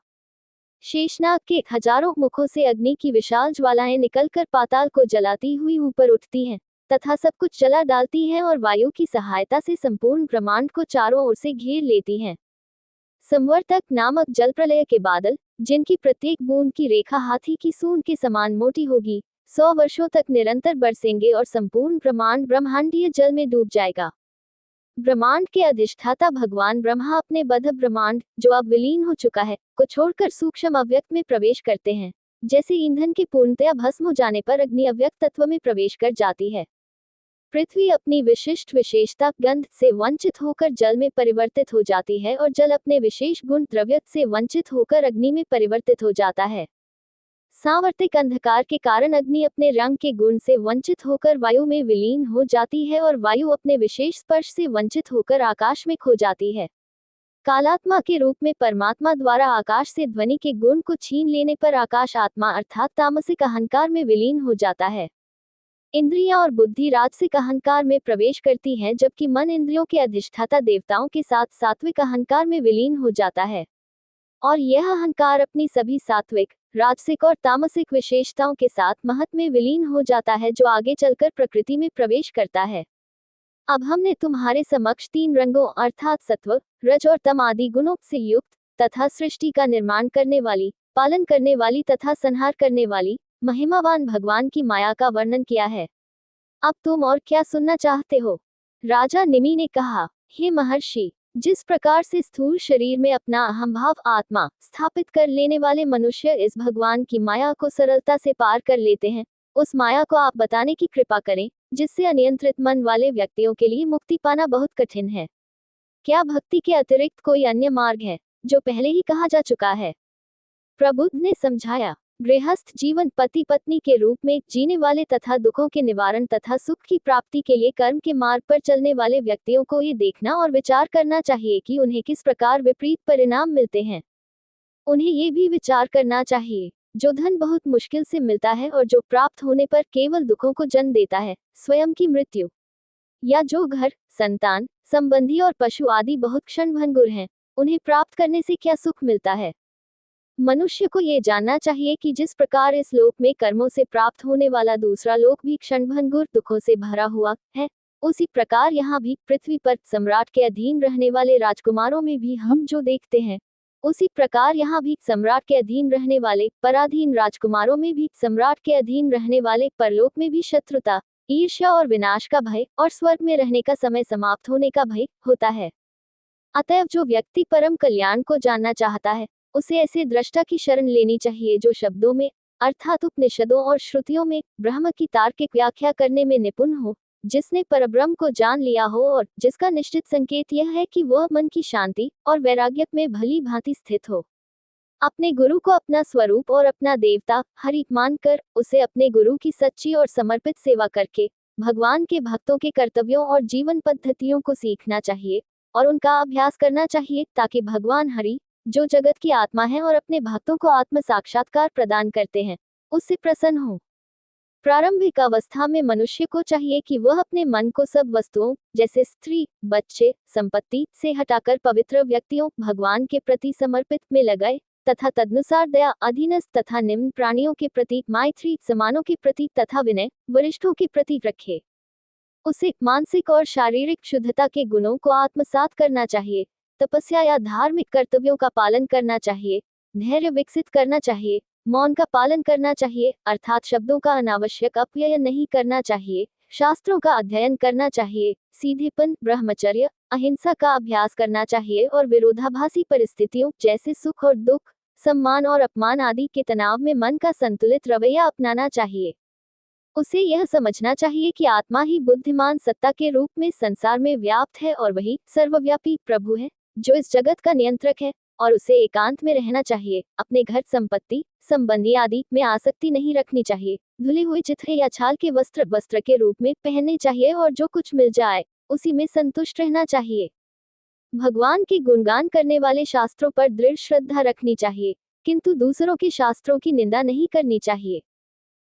शेषनाग के हजारों मुखों से अग्नि की विशाल ज्वालाएं निकलकर पाताल को जलाती हुई ऊपर उठती हैं, तथा सब कुछ जला डालती हैं और वायु की सहायता से संपूर्ण ब्रह्मांड को चारों ओर से घेर लेती हैं। संवर्तक नामक जल प्रलय के बादल, जिनकी प्रत्येक बूंद की रेखा हाथी की सूंड के समान मोटी होगी, 100 वर्षों तक निरंतर बरसेंगे और संपूर्ण ब्रह्मांड ब्रह्मांडीय जल में डूब जाएगा। ब्रह्मांड के अधिष्ठाता भगवान ब्रह्मा अपने बद्ध ब्रह्मांड, जो अब विलीन हो चुका है, को छोड़कर सूक्ष्म अव्यक्त में प्रवेश करते हैं, जैसे ईंधन के पूर्णतया भस्म हो जाने पर अग्नि अव्यक्त तत्व में प्रवेश कर जाती है। पृथ्वी अपनी विशिष्ट विशेषता गंध से वंचित होकर जल में परिवर्तित हो जाती है और जल अपने विशेष गुण द्रव्य से वंचित होकर अग्नि में परिवर्तित हो जाता है। सावर्तिक अंधकार के कारण अग्नि अपने रंग के गुण से वंचित होकर वायु में विलीन हो जाती है और वायु अपने विशेष स्पर्श से वंचित होकर आकाश में खो जाती है। कालात्मा के रूप में परमात्मा द्वारा आकाश से ध्वनि के गुण को छीन लेने पर आकाश आत्मा अर्थात तामसिक अहंकार में विलीन हो जाता है। इंद्रियां और बुद्धि राजसिक अहंकार में प्रवेश करती हैं, जबकि मन इंद्रियों के अधिष्ठाता देवताओं के साथ सात्विक अहंकार में विलीन हो जाता है। और यह अहंकार अपनी सभी सात्विक, राजसिक और तामसिक विशेषताओं के साथ महत में विलीन हो जाता है, जो आगे चलकर प्रकृति में प्रवेश करता है। अब हमने तुम्हारे समक्ष 3 रंगों अर्थात सत्व, रज और तम आदि गुणों से युक्त तथा सृष्टि का निर्माण करने वाली, पालन करने वाली तथा संहार करने वाली महिमावान भगवान की माया का वर्णन किया है। अब तुम और क्या सुनना चाहते हो? राजा निमि ने कहा, हे महर्षि, जिस प्रकार से स्थूल शरीर में अपना अहंभाव आत्मा स्थापित कर लेने वाले मनुष्य इस भगवान की माया को सरलता से पार कर लेते हैं, उस माया को आप बताने की कृपा करें, जिससे अनियंत्रित मन वाले व्यक्तियों के लिए मुक्ति पाना बहुत कठिन है। क्या भक्ति के अतिरिक्त कोई अन्य मार्ग है, जो पहले ही कहा जा चुका है? प्रबुद्ध ने समझाया, गृहस्थ जीवन पति पत्नी के रूप में जीने वाले तथा दुखों के निवारण तथा सुख की प्राप्ति के लिए कर्म के मार्ग पर चलने वाले व्यक्तियों को ये देखना और विचार करना चाहिए कि उन्हें किस प्रकार विपरीत परिणाम मिलते हैं। उन्हें ये भी विचार करना चाहिए, जो धन बहुत मुश्किल से मिलता है और जो प्राप्त होने पर केवल दुखों को जन्म देता है, स्वयं की मृत्यु, या जो घर, संतान, संबंधी और पशु आदि बहुत क्षणभंगुर हैं, उन्हें प्राप्त करने से क्या सुख मिलता है। मनुष्य को ये जानना चाहिए कि जिस प्रकार इस लोक में कर्मों से प्राप्त होने वाला दूसरा लोक भी क्षणभंगुर दुखों से भरा हुआ है, उसी प्रकार यहाँ भी पृथ्वी पर सम्राट के अधीन रहने वाले राजकुमारों में भी हम जो देखते हैं, उसी प्रकार यहाँ भी सम्राट के अधीन रहने वाले पराधीन राजकुमारों में भी सम्राट के अधीन रहने वाले परलोक में भी शत्रुता, ईर्ष्या और विनाश का भय और स्वर्ग में रहने का समय समाप्त होने का भय होता है। अतएव जो व्यक्ति परम कल्याण को जानना चाहता है, उसे ऐसे दृष्टा की शरण लेनी चाहिए जो शब्दों में अर्थात उपनिषदों और श्रुतियों में ब्रह्म की तार्किक व्याख्या करने में निपुण हो, जिसने परब्रह्म को जान लिया हो और जिसका निश्चित संकेत यह है कि वह मन की शांति और वैराग्य में भली भांति स्थित हो। अपने गुरु को अपना स्वरूप और अपना देवता हरि मानकर उसे अपने गुरु की सच्ची और समर्पित सेवा करके भगवान के भक्तों के कर्तव्यों और जीवन पद्धतियों को सीखना चाहिए और उनका अभ्यास करना चाहिए, ताकि भगवान हरि, जो जगत की आत्मा है और अपने भक्तों को आत्म साक्षात्कार प्रदान करते हैं, उससे प्रसन्न हो। प्रारंभिक अवस्था में मनुष्य को चाहिए कि वह अपने मन को सब वस्तुओं जैसे स्त्री, बच्चे, संपत्ति से हटाकर पवित्र व्यक्तियों भगवान के प्रति समर्पित में लगाए तथा तदनुसार दया, अधीनस्थ तथा निम्न प्राणियों के प्रति, मैत्री, समानों के प्रति तथा विनय, वरिष्ठों के प्रति रखे। उसे मानसिक और शारीरिक शुद्धता के गुणों को आत्मसात करना चाहिए, तपस्या या धार्मिक कर्तव्यों का पालन करना चाहिए, धैर्य विकसित करना चाहिए, मौन का पालन करना चाहिए अर्थात शब्दों का अनावश्यक अपव्यय नहीं करना चाहिए, शास्त्रों का अध्ययन करना चाहिए, सीधेपन, ब्रह्मचर्य, अहिंसा का अभ्यास करना चाहिए और विरोधाभासी परिस्थितियों जैसे सुख और दुख, सम्मान और अपमान आदि के तनाव में मन का संतुलित रवैया अपनाना चाहिए। उसे यह समझना चाहिए कि आत्मा ही बुद्धिमान सत्ता के रूप में संसार में व्याप्त है और वही सर्वव्यापी प्रभु है, जो इस जगत का नियंत्रक है, और उसे एकांत में रहना चाहिए। अपने घर, संपत्ति, संबंधी आदि में आसक्ति नहीं रखनी चाहिए। धुले हुए चिथड़े या छाल के वस्त्र वस्त्र के रूप में पहनने चाहिए और जो कुछ मिल जाए उसी में संतुष्ट रहना चाहिए। भगवान के गुणगान करने वाले शास्त्रों पर दृढ़ श्रद्धा रखनी चाहिए, किंतु दूसरों के शास्त्रों की निंदा नहीं करनी चाहिए।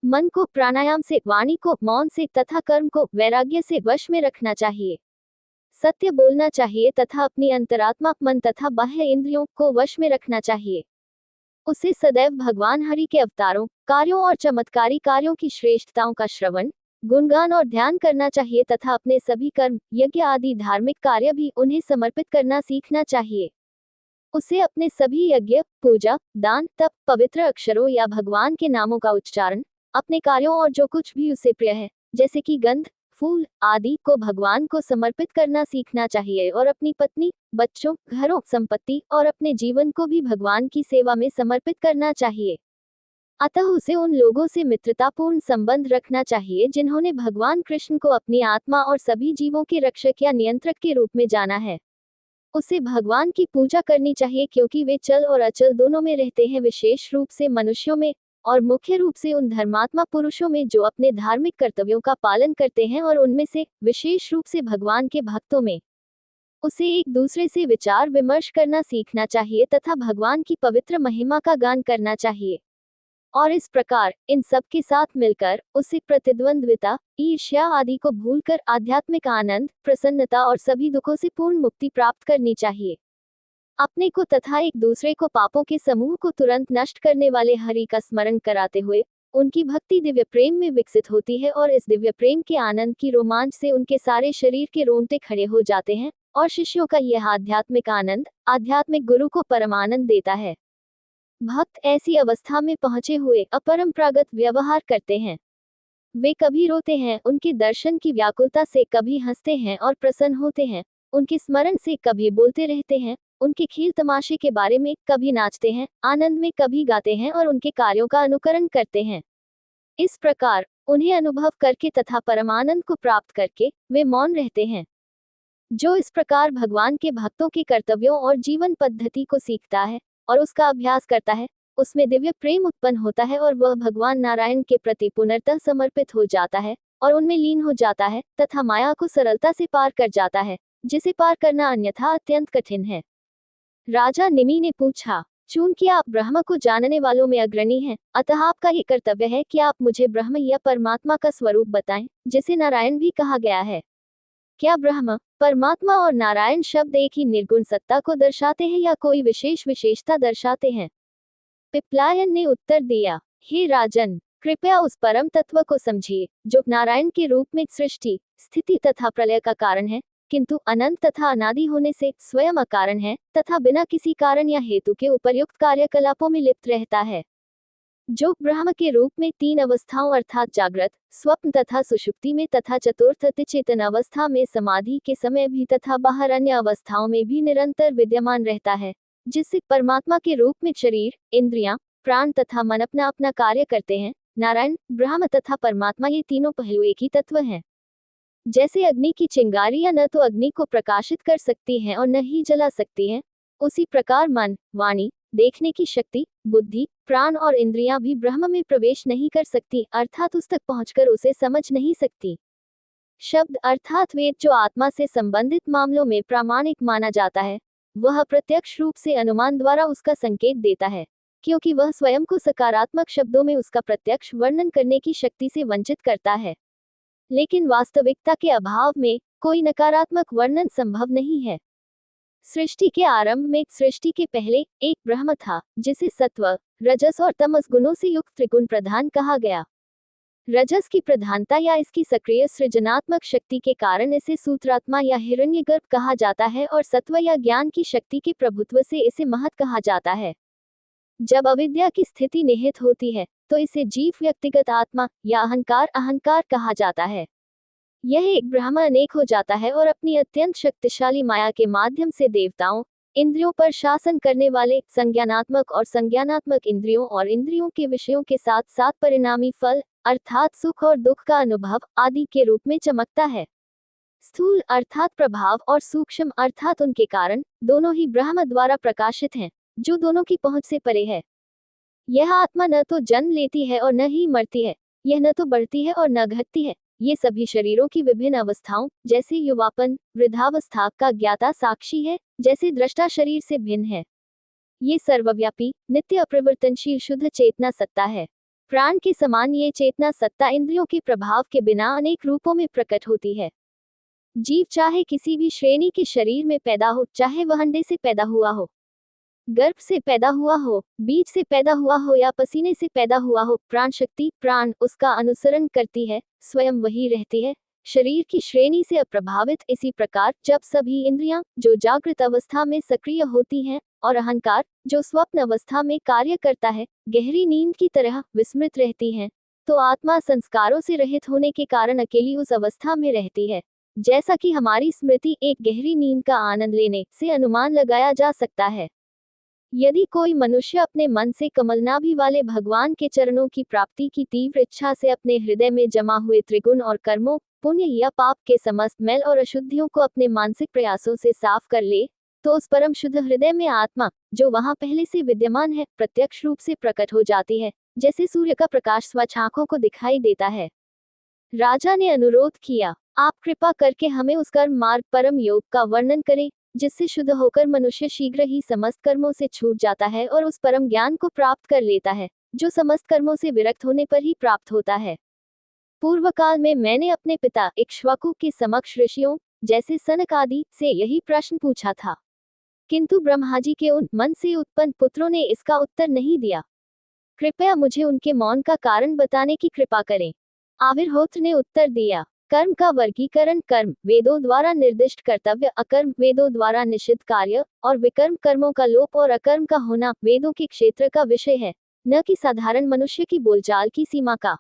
मन को प्राणायाम से, वाणी को मौन से तथा कर्म को वैराग्य से वश में रखना चाहिए। सत्य बोलना चाहिए तथा अपनी अंतरात्मा, मन तथा बाह्य इंद्रियों को वश में रखना चाहिए। उसे सदैव भगवान हरि के अवतारों, कार्यों और चमत्कारी कार्यों की श्रेष्ठताओं का श्रवण, गुणगान और ध्यान करना चाहिए तथा अपने सभी कर्म, यज्ञ आदि धार्मिक कार्य भी उन्हें समर्पित करना सीखना चाहिए। उसे अपने सभी यज्ञ, पूजा, दान, तप, पवित्र अक्षरों या भगवान के नामों का उच्चारण, अपने कार्यों और जो कुछ भी उसे प्रिय है, जैसे कि गंध, फूल आदि को भगवान को समर्पित करना सीखना चाहिए और अपनी पत्नी, बच्चों, घरों, संपत्ति और अपने जीवन को भी भगवान की सेवा में समर्पित करना चाहिए। अतः उसे उन लोगों से मित्रतापूर्ण संबंध रखना चाहिए जिन्होंने भगवान कृष्ण को अपनी आत्मा और सभी जीवों के रक्षक या नियंत्रक के रूप में जाना है। उसे भगवान की पूजा करनी चाहिए क्योंकि वे चल और अचल दोनों में रहते हैं, विशेष रूप से मनुष्यों में और मुख्य रूप से उन धर्मात्मा पुरुषों में जो अपने धार्मिक कर्तव्यों का पालन करते हैं, और उनमें से विशेष रूप से भगवान के भक्तों में। उसे एक दूसरे से विचार विमर्श करना सीखना चाहिए तथा भगवान की पवित्र महिमा का गान करना चाहिए, और इस प्रकार इन सब के साथ मिलकर उसे प्रतिद्वंद्विता, ईर्ष्या आदि को भूलकर आध्यात्मिक आनंद, प्रसन्नता और सभी दुखों से पूर्ण मुक्ति प्राप्त करनी चाहिए। अपने को तथा एक दूसरे को पापों के समूह को तुरंत नष्ट करने वाले हरि का स्मरण कराते हुए उनकी भक्ति दिव्य प्रेम में विकसित होती है, और इस दिव्य प्रेम के आनंद की रोमांच से उनके सारे शरीर के रोंगटे खड़े हो जाते हैं, और शिष्यों का यह आध्यात्मिक आनंद आध्यात्मिक गुरु को परमानंद देता है। भक्त ऐसी अवस्था में पहुंचे हुए अपरंपरागत व्यवहार करते हैं। वे कभी रोते हैं, उनके दर्शन की व्याकुलता से कभी हंसते हैं और प्रसन्न होते हैं, उनके स्मरण से कभी बोलते रहते हैं, उनके खेल तमाशे के बारे में कभी नाचते हैं, आनंद में कभी गाते हैं और उनके कार्यों का अनुकरण करते हैं। इस प्रकार उन्हें अनुभव करके तथा परमानंद को प्राप्त करके वे मौन रहते हैं। जो इस प्रकार भगवान के भक्तों के कर्तव्यों और जीवन पद्धति को सीखता है और उसका अभ्यास करता है, उसमें दिव्य प्रेम उत्पन्न होता है और वह भगवान नारायण के प्रति पुनर्तः समर्पित हो जाता है और उनमें लीन हो जाता है तथा माया को सरलता से पार कर जाता है, जिसे पार करना अन्यथा अत्यंत कठिन है। राजा निमि ने पूछा, चूंकि आप ब्रह्म को जानने वालों में अग्रणी हैं, अतः आपका ये कर्तव्य है कि आप मुझे ब्रह्म या परमात्मा का स्वरूप बताएं, जिसे नारायण भी कहा गया है। क्या ब्रह्म, परमात्मा और नारायण शब्द एक ही निर्गुण सत्ता को दर्शाते हैं या कोई विशेष विशेषता दर्शाते हैं? पिप्लायन ने उत्तर दिया, हे राजन, कृपया उस परम तत्व को समझिए जो नारायण के रूप में सृष्टि, स्थिति तथा प्रलय का कारण है, किंतु अनंत तथा अनादि होने से स्वयं अकारण है तथा बिना किसी कारण या हेतु के उपर्युक्त कार्यकलापों में लिप्त रहता है। जो ब्रह्म के रूप में तीन अवस्थाओं अर्थात जागृत, स्वप्न तथा सुषुप्ति में तथा चतुर्थ अतिचेतन अवस्था में समाधि के समय भी तथा बाहर अन्य अवस्थाओं में भी निरंतर विद्यमान रहता है, जिससे परमात्मा के रूप में शरीर, इंद्रियां, प्राण तथा मन अपना अपना कार्य करते हैं। नारायण, ब्रह्म तथा परमात्मा ये तीनों पहलू एक ही तत्व हैं। जैसे अग्नि की चिंगारियां न तो अग्नि को प्रकाशित कर सकती हैं और न ही जला सकती हैं, उसी प्रकार मन, वाणी, देखने की शक्ति, बुद्धि, प्राण और इंद्रियां भी ब्रह्म में प्रवेश नहीं कर सकती, अर्थात उस तक पहुंचकर उसे समझ नहीं सकती। शब्द अर्थात वेद जो आत्मा से संबंधित मामलों में प्रामाणिक माना जाता है, वह प्रत्यक्ष रूप से अनुमान द्वारा उसका संकेत देता है, क्योंकि वह स्वयं को सकारात्मक शब्दों में उसका प्रत्यक्ष वर्णन करने की शक्ति से वंचित करता है। लेकिन वास्तविकता के अभाव में कोई नकारात्मक वर्णन संभव नहीं है। सृष्टि के आरंभ में सृष्टि के पहले एक ब्रह्म था, जिसे सत्व, रजस और तमस गुणों से युक्त त्रिगुण प्रधान कहा गया। रजस की प्रधानता या इसकी सक्रिय सृजनात्मक शक्ति के कारण इसे सूत्रात्मा या हिरण्यगर्भ कहा जाता है, और सत्व या ज्ञान की शक्ति के प्रभुत्व से इसे महत कहा जाता है। जब अविद्या की स्थिति निहित होती है तो इसे जीव, व्यक्तिगत आत्मा या अहंकार कहा जाता है। यह एक ब्रह्म अनेक हो जाता है और अपनी अत्यंत शक्तिशाली माया के माध्यम से देवताओं, इंद्रियों पर शासन करने वाले संज्ञानात्मक और संज्ञानात्मक इंद्रियों और इंद्रियों के विषयों के साथ साथ परिणामी फल अर्थात सुख और दुख का अनुभव आदि के रूप में चमकता है। स्थूल अर्थात प्रभाव और सूक्ष्म अर्थात उनके कारण दोनों ही ब्रह्म द्वारा प्रकाशित हैं, जो दोनों की पहुंच से परे है। यह आत्मा न तो जन्म लेती है और न ही मरती है, यह न तो बढ़ती है और न घटती है। ये सभी शरीरों की विभिन्न अवस्थाओं जैसे युवापन, वृद्धावस्था का ज्ञाता साक्षी है, जैसे दृष्टा शरीर से भिन्न है। ये सर्वव्यापी, नित्य अपरिवर्तनशील शुद्ध चेतना सत्ता है। प्राण के समान ये चेतना सत्ता इंद्रियों के प्रभाव के बिना अनेक रूपों में प्रकट होती है। जीव चाहे किसी भी श्रेणी के शरीर में पैदा हो, चाहे वह अंडे से पैदा हुआ हो, गर्भ से पैदा हुआ हो, बीज से पैदा हुआ हो या पसीने से पैदा हुआ हो, प्राण शक्ति प्राण उसका अनुसरण करती है, स्वयं वही रहती है, शरीर की श्रेणी से अप्रभावित। इसी प्रकार जब सभी इंद्रियां जो जागृत अवस्था में सक्रिय होती हैं और अहंकार जो स्वप्न अवस्था में कार्य करता है गहरी नींद की तरह विस्मृत रहती हैं, तो आत्मा संस्कारों से रहित होने के कारण अकेली उस अवस्था में रहती है। जैसा कि हमारी स्मृति एक गहरी नींद का आनंद लेने से अनुमान लगाया जा सकता है। यदि कोई मनुष्य अपने मन से कमलनाभि वाले भगवान के चरणों की प्राप्ति की तीव्र इच्छा से अपने हृदय में जमा हुए त्रिगुण और कर्मों, पुण्य या पाप के समस्त मैल और अशुद्धियों को अपने मानसिक प्रयासों से साफ कर ले, तो उस परम शुद्ध हृदय में आत्मा जो वहां पहले से विद्यमान है प्रत्यक्ष रूप से प्रकट हो जाती है, जैसे सूर्य का प्रकाश स्वच्छ आंखों को दिखाई देता है। राजा ने अनुरोध किया, आप कृपा करके हमें उस कर्म मार्ग परम योग का वर्णन करें जिससे शुद्ध होकर मनुष्य शीघ्र ही समस्त कर्मों से छूट जाता है और उस परम ज्ञान को प्राप्त कर लेता है जो समस्त कर्मों से विरक्त होने पर ही प्राप्त होता है। पूर्व काल में मैंने अपने पिता इक्ष्वाकु के समक्ष ऋषियों जैसे सनक आदि से यही प्रश्न पूछा था, किंतु ब्रह्माजी के उन मन से उत्पन्न पुत्रों ने इसका उत्तर नहीं दिया। कृपया मुझे उनके मौन का कारण बताने की कृपा करें। आविर्होत्र ने उत्तर दिया, कर्म का वर्गीकरण कर्म वेदों द्वारा निर्दिष्ट कर्तव्य, अकर्म वेदों द्वारा निषिद्ध कार्य और विकर्म कर्मों का लोप और अकर्म का होना वेदों के क्षेत्र का विषय है, न कि साधारण मनुष्य की बोलचाल की सीमा का।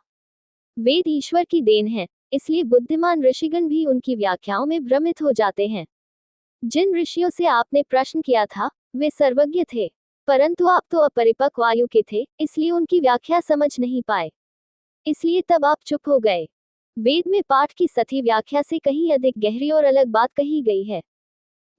वेद ईश्वर की देन है, इसलिए बुद्धिमान ऋषिगण भी उनकी व्याख्याओं में भ्रमित हो जाते हैं। जिन ऋषियों से आपने प्रश्न किया था वे सर्वज्ञ थे, परंतु आप तो अपरिपक्व आयु के थे, इसलिए उनकी व्याख्या समझ नहीं पाए, इसलिए तब आप चुप हो गए। वेद में पाठ की सही व्याख्या से कहीं अधिक गहरी और अलग बात कही गई है।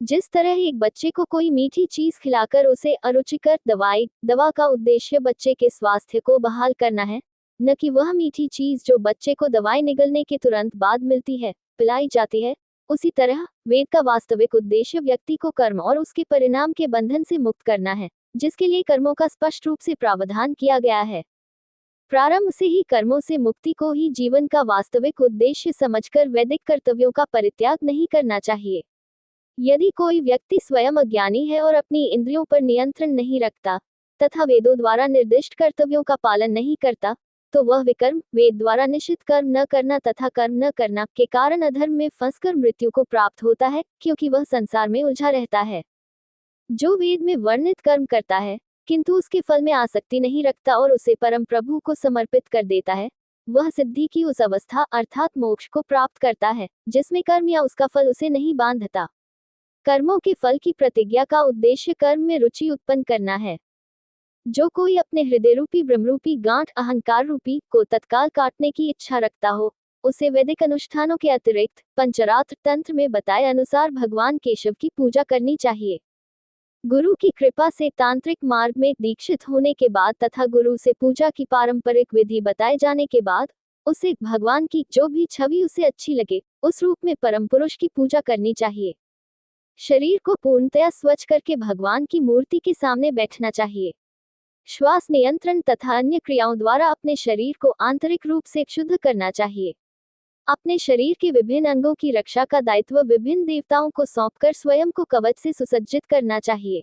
जिस तरह एक बच्चे को कोई मीठी चीज खिलाकर उसे अरुचिकर दवा का उद्देश्य बच्चे के स्वास्थ्य को बहाल करना है, न कि वह मीठी चीज जो बच्चे को दवाई निगलने के तुरंत बाद मिलती है पिलाई जाती है, उसी तरह वेद का वास्तविक उद्देश्य व्यक्ति को कर्म और उसके परिणाम के बंधन से मुक्त करना है, जिसके लिए कर्मों का स्पष्ट रूप से प्रावधान किया गया है। प्रारंभ से ही कर्मों से मुक्ति को ही जीवन का वास्तविक उद्देश्य समझकर वैदिक कर्तव्यों का परित्याग नहीं करना चाहिए। यदि कोई व्यक्ति स्वयं अज्ञानी है और अपनी इंद्रियों पर नियंत्रण नहीं रखता तथा वेदों द्वारा निर्दिष्ट कर्तव्यों का पालन नहीं करता, तो वह विकर्म वेद द्वारा निषिद्ध कर्म न करना तथा कर्म न करना के कारण अधर्म में फंसकर मृत्यु को प्राप्त होता है, क्योंकि वह संसार में उलझा रहता है। जो वेद में वर्णित कर्म करता है किंतु उसके फल में आसक्ति नहीं रखता और उसे परम प्रभु को समर्पित कर देता है, वह सिद्धि की उस अवस्था अर्थात मोक्ष को प्राप्त करता है जिसमें कर्म या उसका फल उसे नहीं बांधता। कर्मों के फल की प्रतिज्ञा का उद्देश्य कर्म में रुचि उत्पन्न करना है। जो कोई अपने हृदय रूपी ब्रह्मरूपी गांठ अहंकार रूपी को तत्काल काटने की इच्छा रखता हो, उसे वैदिक अनुष्ठानों के अतिरिक्त पंचरात्र तंत्र में बताए अनुसार भगवान केशव की पूजा करनी चाहिए। गुरु की कृपा से तांत्रिक मार्ग में दीक्षित होने के बाद तथा गुरु से पूजा की पारंपरिक विधि बताए जाने के बाद उसे भगवान की जो भी छवि उसे अच्छी लगे उस रूप में परम पुरुष की पूजा करनी चाहिए। शरीर को पूर्णतया स्वच्छ करके भगवान की मूर्ति के सामने बैठना चाहिए। श्वास नियंत्रण तथा अन्य क्रियाओं द्वारा अपने शरीर को आंतरिक रूप से शुद्ध करना चाहिए। अपने शरीर के विभिन्न अंगों की रक्षा का दायित्व विभिन्न देवताओं को सौंपकर स्वयं को कवच से सुसज्जित करना चाहिए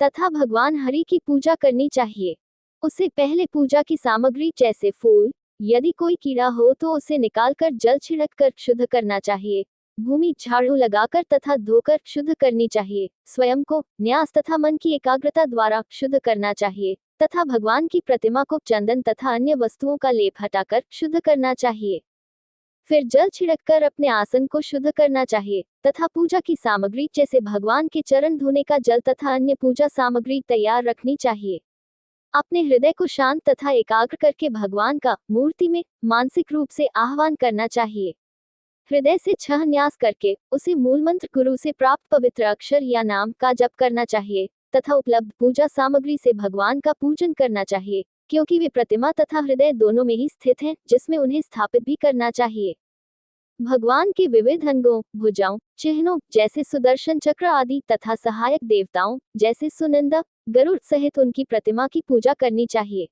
तथा भगवान हरि की पूजा करनी चाहिए। उससे पहले पूजा की सामग्री जैसे फूल, यदि कोई कीड़ा हो तो उसे निकालकर जल छिड़क कर शुद्ध करना चाहिए। भूमि झाड़ू लगाकर तथा धोकर शुद्ध करनी चाहिए। स्वयं को न्यास तथा मन की एकाग्रता द्वारा शुद्ध करना चाहिए तथा भगवान की प्रतिमा को चंदन तथा अन्य वस्तुओं का लेप हटाकर शुद्ध करना चाहिए। फिर जल छिड़ककर अपने आसन को शुद्ध करना चाहिए तथा पूजा की सामग्री जैसे भगवान के चरण धोने का जल तथा अन्य पूजा सामग्री तैयार रखनी चाहिए। अपने हृदय को शांत तथा एकाग्र करके भगवान का मूर्ति में मानसिक रूप से आह्वान करना चाहिए। हृदय से छह न्यास करके उसे मूल मंत्र गुरु से प्राप्त पवित्र अक्षर या नाम का जप करना चाहिए तथा उपलब्ध पूजा सामग्री से भगवान का पूजन करना चाहिए, क्योंकि वे प्रतिमा तथा हृदय दोनों में ही स्थित हैं, जिसमें उन्हें स्थापित भी करना चाहिए। भगवान के विविध अंगों, भुजाओं, चिन्हों जैसे सुदर्शन चक्र आदि तथा सहायक देवताओं जैसे सुनंदा, गरुड़ सहित उनकी प्रतिमा की पूजा करनी चाहिए।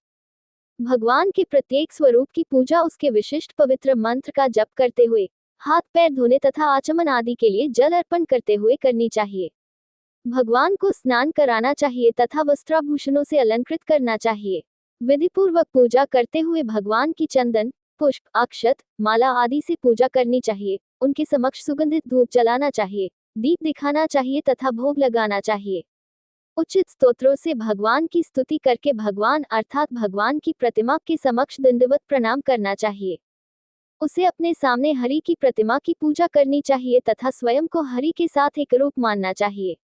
भगवान के प्रत्येक स्वरूप की पूजा उसके विशिष्ट पवित्र मंत्र का जप करते हुए, हाथ पैर धोने तथा आचमन आदि के लिए जल अर्पण करते हुए करनी चाहिए। भगवान को स्नान कराना चाहिए तथा वस्त्राभूषणों से अलंकृत करना चाहिए। विधिपूर्वक पूजा करते हुए भगवान की चंदन, पुष्प, अक्षत, माला आदि से पूजा करनी चाहिए। उनके समक्ष सुगंधित धूप जलाना चाहिए, दीप दिखाना चाहिए तथा भोग लगाना चाहिए। उचित स्तोत्रों से भगवान की स्तुति करके भगवान अर्थात भगवान की प्रतिमा के समक्ष दंडवत प्रणाम करना चाहिए। उसे अपने सामने हरि की प्रतिमा की पूजा करनी चाहिए तथा स्वयं को हरि के साथ एक रूप मानना चाहिए।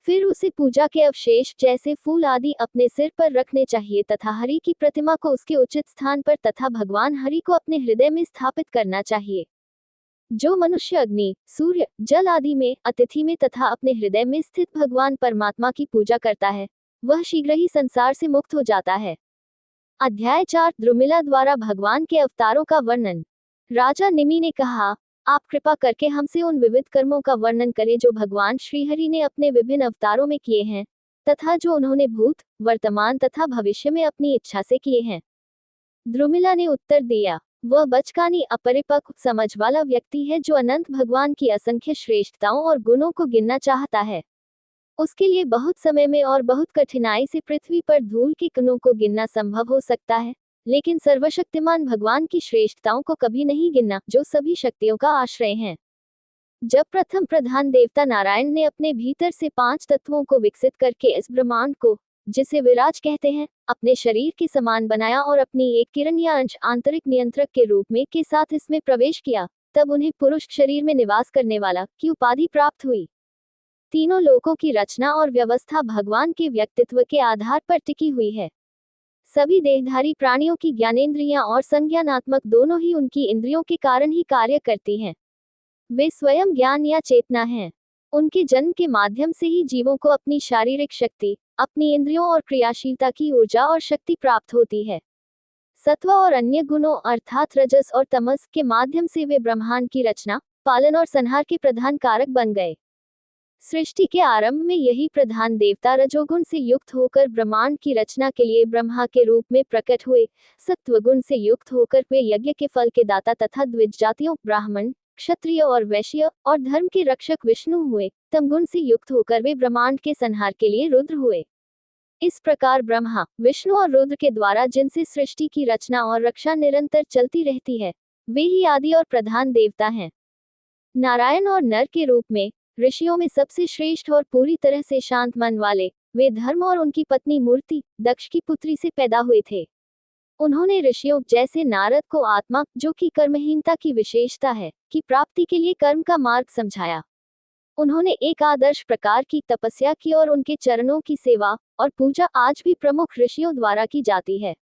फिर उसे पूजा के अवशेष जैसे फूल आदि अपने सिर पर रखने चाहिए तथा हरि की प्रतिमा को उसके उचित स्थान पर तथा भगवान हरि को अपने हृदय में स्थापित करना चाहिए। जो मनुष्य अग्नि, सूर्य, जल आदि में, अतिथि में तथा अपने हृदय में स्थित भगवान परमात्मा की पूजा करता है, वह शीघ्र ही संसार से मुक्त हो जाता है। अध्याय 4 द्रुमिला द्वारा भगवान के अवतारों का वर्णन। राजा निमि ने कहा, आप कृपा करके हमसे उन विविध कर्मों का वर्णन करें जो भगवान श्रीहरि ने अपने विभिन्न अवतारों में किए हैं तथा जो उन्होंने भूत, वर्तमान तथा भविष्य में अपनी इच्छा से किए हैं। द्रुमिला ने उत्तर दिया, वह बचकानी अपरिपक्व समझ वाला व्यक्ति है जो अनंत भगवान की असंख्य श्रेष्ठताओं और गुणों को गिनना चाहता है। उसके लिए बहुत समय में और बहुत कठिनाई से पृथ्वी पर धूल के कणों को गिनना संभव हो सकता है, लेकिन सर्वशक्तिमान भगवान की श्रेष्ठताओं को कभी नहीं गिनना, जो सभी शक्तियों का आश्रय हैं। जब प्रथम प्रधान देवता नारायण ने अपने भीतर से 5 तत्वों को विकसित करके इस ब्रह्मांड को, जिसे विराज कहते हैं, अपने शरीर के समान बनाया और अपनी एक किरण या अंश आंतरिक नियंत्रक के रूप में के साथ इसमें प्रवेश किया, तब उन्हें पुरुष शरीर में निवास करने वाला की उपाधि प्राप्त हुई। तीनों लोकों की रचना और व्यवस्था भगवान के व्यक्तित्व के आधार पर टिकी हुई है। सभी देहधारी प्राणियों की ज्ञानेंद्रियां और संज्ञानात्मक दोनों ही उनकी इंद्रियों के कारण ही कार्य करती हैं। वे स्वयं ज्ञान या चेतना हैं। उनके जन्म के माध्यम से ही जीवों को अपनी शारीरिक शक्ति, अपनी इंद्रियों और क्रियाशीलता की ऊर्जा और शक्ति प्राप्त होती है। सत्व और अन्य गुणों अर्थात रजस और तमस के माध्यम से वे ब्रह्मांड की रचना, पालन और संहार के प्रधान कारक बन गए। सृष्टि के आरंभ में यही प्रधान देवता रजोगुण से युक्त होकर ब्रह्मांड की रचना के लिए ब्रह्मा के रूप में प्रकट हुए। सत्वगुण से युक्त होकर वे यज्ञ के फल के दाता तथा द्विज जातियों ब्राह्मण, क्षत्रिय और वैश्य और धर्म के रक्षक विष्णु हुए। तमगुण से युक्त होकर वे ब्रह्मांड के संहार के लिए रुद्र हुए। इस प्रकार ब्रह्मा, विष्णु और रुद्र के द्वारा जिनसे सृष्टि की रचना और रक्षा निरंतर चलती रहती है, वे ही आदि और प्रधान देवता हैं। नारायण और नर के रूप में ऋषियों में सबसे श्रेष्ठ और पूरी तरह से शांत मन वाले, वे धर्म और उनकी पत्नी मूर्ति, दक्ष की पुत्री से पैदा हुए थे। उन्होंने ऋषियों जैसे नारद को आत्मा, जो कि कर्महीनता की विशेषता है, की प्राप्ति के लिए कर्म का मार्ग समझाया। उन्होंने एक आदर्श प्रकार की तपस्या की और उनके चरणों की सेवा और पूजा आज भी प्रमुख ऋषियों द्वारा की जाती है।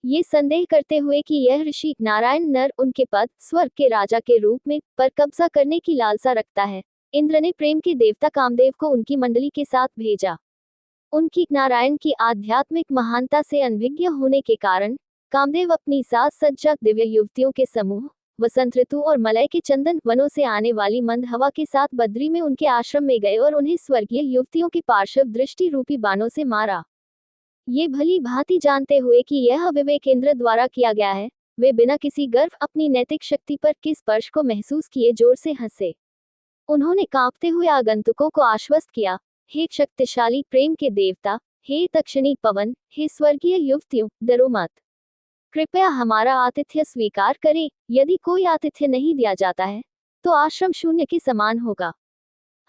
ये संदेह करते हुए कि यह ऋषि नारायण नर उनके पद, स्वर्ग के राजा के रूप में पर कब्जा करने की लालसा रखता है, इंद्र ने प्रेम के देवता कामदेव को उनकी मंडली के साथ भेजा। उनकी नारायण की आध्यात्मिक महानता से अनभिज्ञ होने के कारण कामदेव अपनी साज सज्जा दिव्य युवतियों के समूह, वसंत ऋतु और मलय के चंदन वनों से आने वाली मंद हवा के साथ बद्री में उनके आश्रम में गए और उन्हें स्वर्गीय युवतियों के पार्श्व दृष्टि रूपी बाणों से मारा। ये भली भांति जानते हुए कि यह अविवेक इंद्र द्वारा किया गया है, वे बिना किसी गर्व अपनी नैतिक शक्ति पर के स्पर्श को महसूस किए जोर से हंसे। उन्होंने कांपते हुए आगंतुकों को आश्वस्त किया, हे शक्तिशाली प्रेम के देवता, हे तक्षणी पवन, हे स्वर्गीय युवतियों, डरो मत। कृपया हमारा आतिथ्य स्वीकार करें। यदि कोई आतिथ्य नहीं दिया जाता है, तो आश्रम शून्य के समान होगा।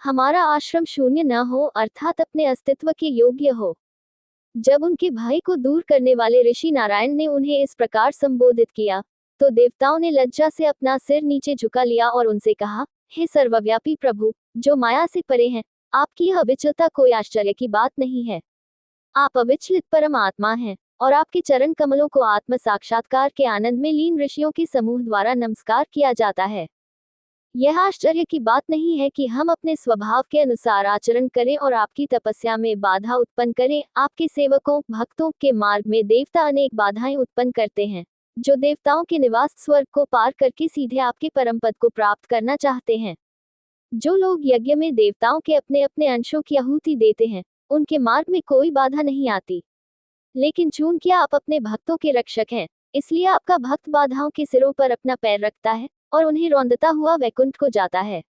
हमारा आश्रम शून्य न हो अर्थात अपने अस्तित्व के योग्य हो। जब उनके भय को दूर करने वाले ऋषि नारायण ने उन्हें इस प्रकार संबोधित किया, तो देवताओं ने लज्जा से अपना सिर नीचे झुका लिया और उनसे कहा, हे सर्वव्यापी प्रभु, जो माया से परे हैं, आपकी यह अविचलता कोई आश्चर्य की बात नहीं है। आप अविचलित परमात्मा हैं, और आपके चरण कमलों को आत्म साक्षात्कार के आनंद में लीन ऋषियों के समूह द्वारा नमस्कार किया जाता है। यह आश्चर्य की बात नहीं है कि हम अपने स्वभाव के अनुसार आचरण करें और आपकी तपस्या में बाधा उत्पन्न करें। आपके सेवकों भक्तों के मार्ग में देवता अनेक बाधाएं उत्पन्न करते हैं, जो देवताओं के निवास स्वर्ग को पार करके सीधे आपके परम पद को प्राप्त करना चाहते हैं। जो लोग यज्ञ में देवताओं के अपने अपने अंशों की आहुति देते हैं, उनके मार्ग में कोई बाधा नहीं आती। लेकिन चूंकि आप अपने भक्तों के रक्षक हैं, इसलिए आपका भक्त बाधाओं के सिरों पर अपना पैर रखता है और उन्हें रौंदता हुआ वैकुंठ को जाता है।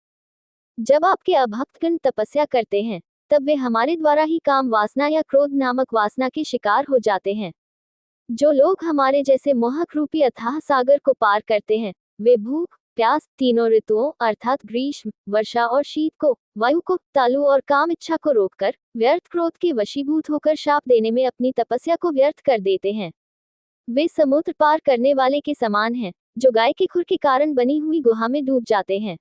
जब आपके अभक्तगण तपस्या करते हैं, तब वे हमारे द्वारा ही काम वासना या क्रोध नामक वासना के शिकार हो जाते हैं। जो लोग हमारे जैसे मोहक रूपी अथाह सागर को पार करते हैं, वे भूख प्यास, तीनों ऋतुओं अर्थात ग्रीष्म वर्षा और शीत को, वायु को, तालु और काम इच्छा को रोककर व्यर्थ क्रोध के वशीभूत होकर शाप देने में अपनी तपस्या को व्यर्थ कर देते हैं। वे समुद्र पार करने वाले के समान हैं, जो गाय के खुर के कारण बनी हुई गुहा में डूब जाते हैं।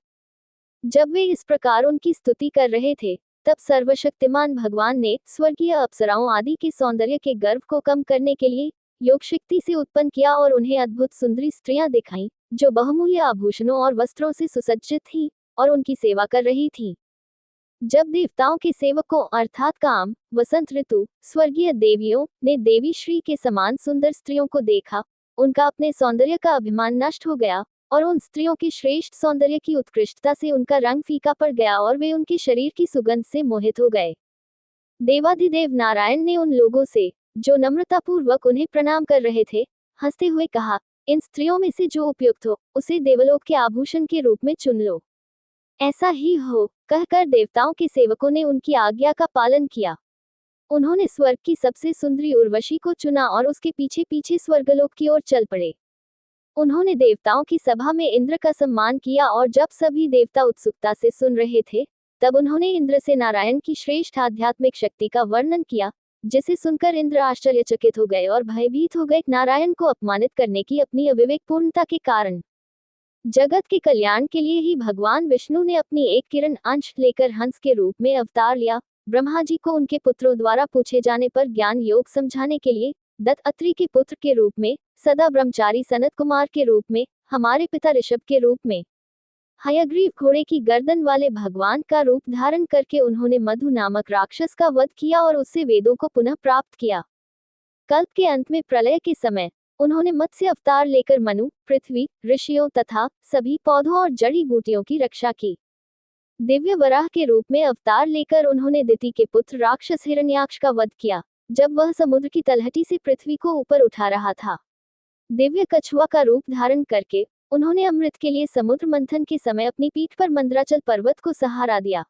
जब वे इस प्रकार उनकी स्तुति कर रहे थे, तब सर्वशक्तिमान भगवान ने स्वर्गीय अप्सराओं आदि के सौंदर्य के गर्व को कम करने के लिए योग शक्ति से उत्पन्न किया और उन्हें अद्भुत सुंदरी स्त्रियां दिखाईं, जो बहुमूल्य आभूषणों और वस्त्रों से सुसज्जित थीं और उनकी सेवा कर रही थीं। जब देवताओं के सेवकों अर्थात काम वसंत ऋतु स्वर्गीय देवियों ने देवी श्री के समान सुंदर स्त्रियों को देखा, उनका अपने सौंदर्य का अभिमान नष्ट हो गया और उन स्त्रियों के श्रेष्ठ सौंदर्य की उत्कृष्टता से उनका रंग फीका पड़ गया और वे उनके शरीर की सुगंध से मोहित हो गए। देवाधिदेव नारायण ने उन लोगों से, जो नम्रतापूर्वक उन्हें प्रणाम कर रहे थे, हंसते हुए कहा, इन स्त्रियों में से जो उपयुक्त हो, उसे देवलोक के आभूषण के रूप में चुन लो। ऐसा ही हो, कहकर देवताओं के सेवकों ने उनकी आज्ञा का पालन किया। उन्होंने स्वर्ग की सबसे सुंदरी उर्वशी को चुना और उसके पीछे पीछे स्वर्गलोक की ओर चल पड़े। उन्होंने देवताओं की सभा में इंद्र का सम्मान किया और जब सभी देवता उत्सुकता से सुन रहे थे, तब उन्होंने इंद्र से नारायण की श्रेष्ठ आध्यात्मिक शक्ति का वर्णन किया, जिसे सुनकर इंद्र आश्चर्यचकित हो गए और भयभीत हो गए नारायण को अपमानित करने की अपनी अविवेकपूर्णता के कारण। जगत के कल्याण के लिए ही भगवान विष्णु ने अपनी एक किरण अंश लेकर हंस के रूप में अवतार लिया। ब्रह्मा जी को उनके पुत्रों द्वारा पूछे जाने पर ज्ञान योग समझाने के लिए, दत्त अत्रि के पुत्र के रूप में, सदा ब्रह्मचारी सनत कुमार के रूप में, हमारे पिता ऋषभ के रूप में, हयग्रीव घोड़े की गर्दन वाले भगवान का रूप धारण करके उन्होंने मधु नामक राक्षस का वध किया और उससे वेदों को पुनः प्राप्त किया। कल्प के अंत में प्रलय के समय उन्होंने मत्स्य अवतार लेकर मनु, पृथ्वी, ऋषियों तथा सभी पौधों और जड़ी बूटियों की रक्षा की। दिव्य वराह के रूप में अवतार लेकर उन्होंने दिति के पुत्र राक्षस हिरण्याक्ष का वध किया, जब वह समुद्र की तलहटी से पृथ्वी को ऊपर उठा रहा था। दिव्य कछुआ का रूप धारण करके उन्होंने अमृत के लिए समुद्र मंथन के समय अपनी पीठ पर मंदराचल पर्वत को सहारा दिया।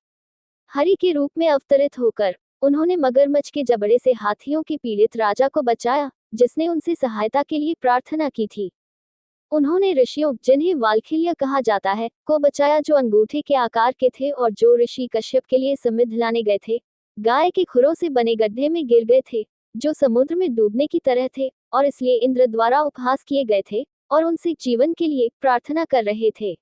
हरि के रूप में अवतरित होकर उन्होंने मगरमच्छ के जबड़े से हाथियों के पीड़ित राजा को बचाया, जिसने उनसे सहायता के लिए प्रार्थना की थी। उन्होंने ऋषियों, जिन्हें वाल्खिल्य कहा जाता है, को बचाया, जो अंगूठे के आकार के थे और जो ऋषि कश्यप के लिए समृद्ध लाने गए थे, गाय के खुरों से बने गड्ढे में गिर गए थे, जो समुद्र में डूबने की तरह थे और इसलिए इंद्र द्वारा उपहास किए गए थे और उनसे जीवन के लिए प्रार्थना कर रहे थे।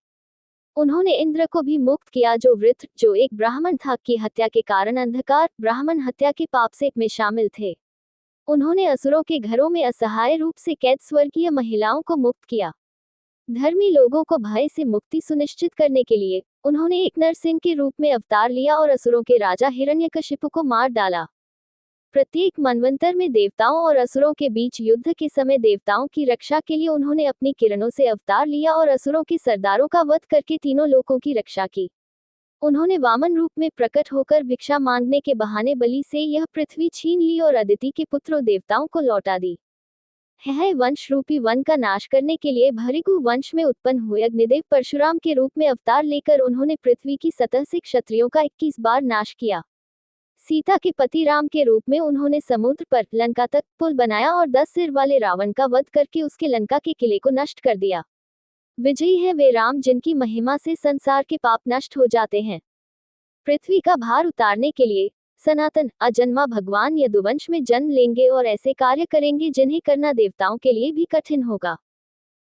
उन्होंने इंद्र को भी मुक्त किया, जो वृत्र, जो एक ब्राह्मण था, की हत्या के कारण अंधकार ब्राह्मण हत्या के पाप से में शामिल थे। उन्होंने असुरों के घरों में असहाय रूप से कैद स्वर्गीय महिलाओं को मुक्त किया। धर्मी लोगों को भय से मुक्ति सुनिश्चित करने के लिए उन्होंने एक नरसिंह के रूप में अवतार लिया और असुरों के राजा हिरण्यकशिपु को मार डाला। प्रत्येक मनवंतर में देवताओं और असुरों के बीच युद्ध के समय देवताओं की रक्षा के लिए उन्होंने अपनी किरणों से अवतार लिया और असुरों के सरदारों का वध करके तीनों लोकों की रक्षा की। उन्होंने वामन रूप में प्रकट होकर भिक्षा मांगने के बहाने बलि से यह पृथ्वी छीन ली और अदिति के पुत्रों देवताओं को लौटा दी। है वंश रूपी वन का नाश करने के लिए भृगु वंश में उत्पन्न हुए अग्निदेव परशुराम के रूप में अवतार लेकर उन्होंने पृथ्वी की सतह से क्षत्रियों का 21 बार नाश किया। सीता के पति राम के रूप में उन्होंने समुद्र पर लंका तक पुल बनाया और 10 सिर वाले रावण का वध करके उसके लंका के किले को नष्ट कर दिया। विजयी है वे राम, जिनकी महिमा से संसार के पाप नष्ट हो जाते हैं। पृथ्वी का भार उतारने के लिए सनातन अजन्मा भगवान यदुवंश में जन्म लेंगे और ऐसे कार्य करेंगे जिन्हें करना देवताओं के लिए भी कठिन होगा।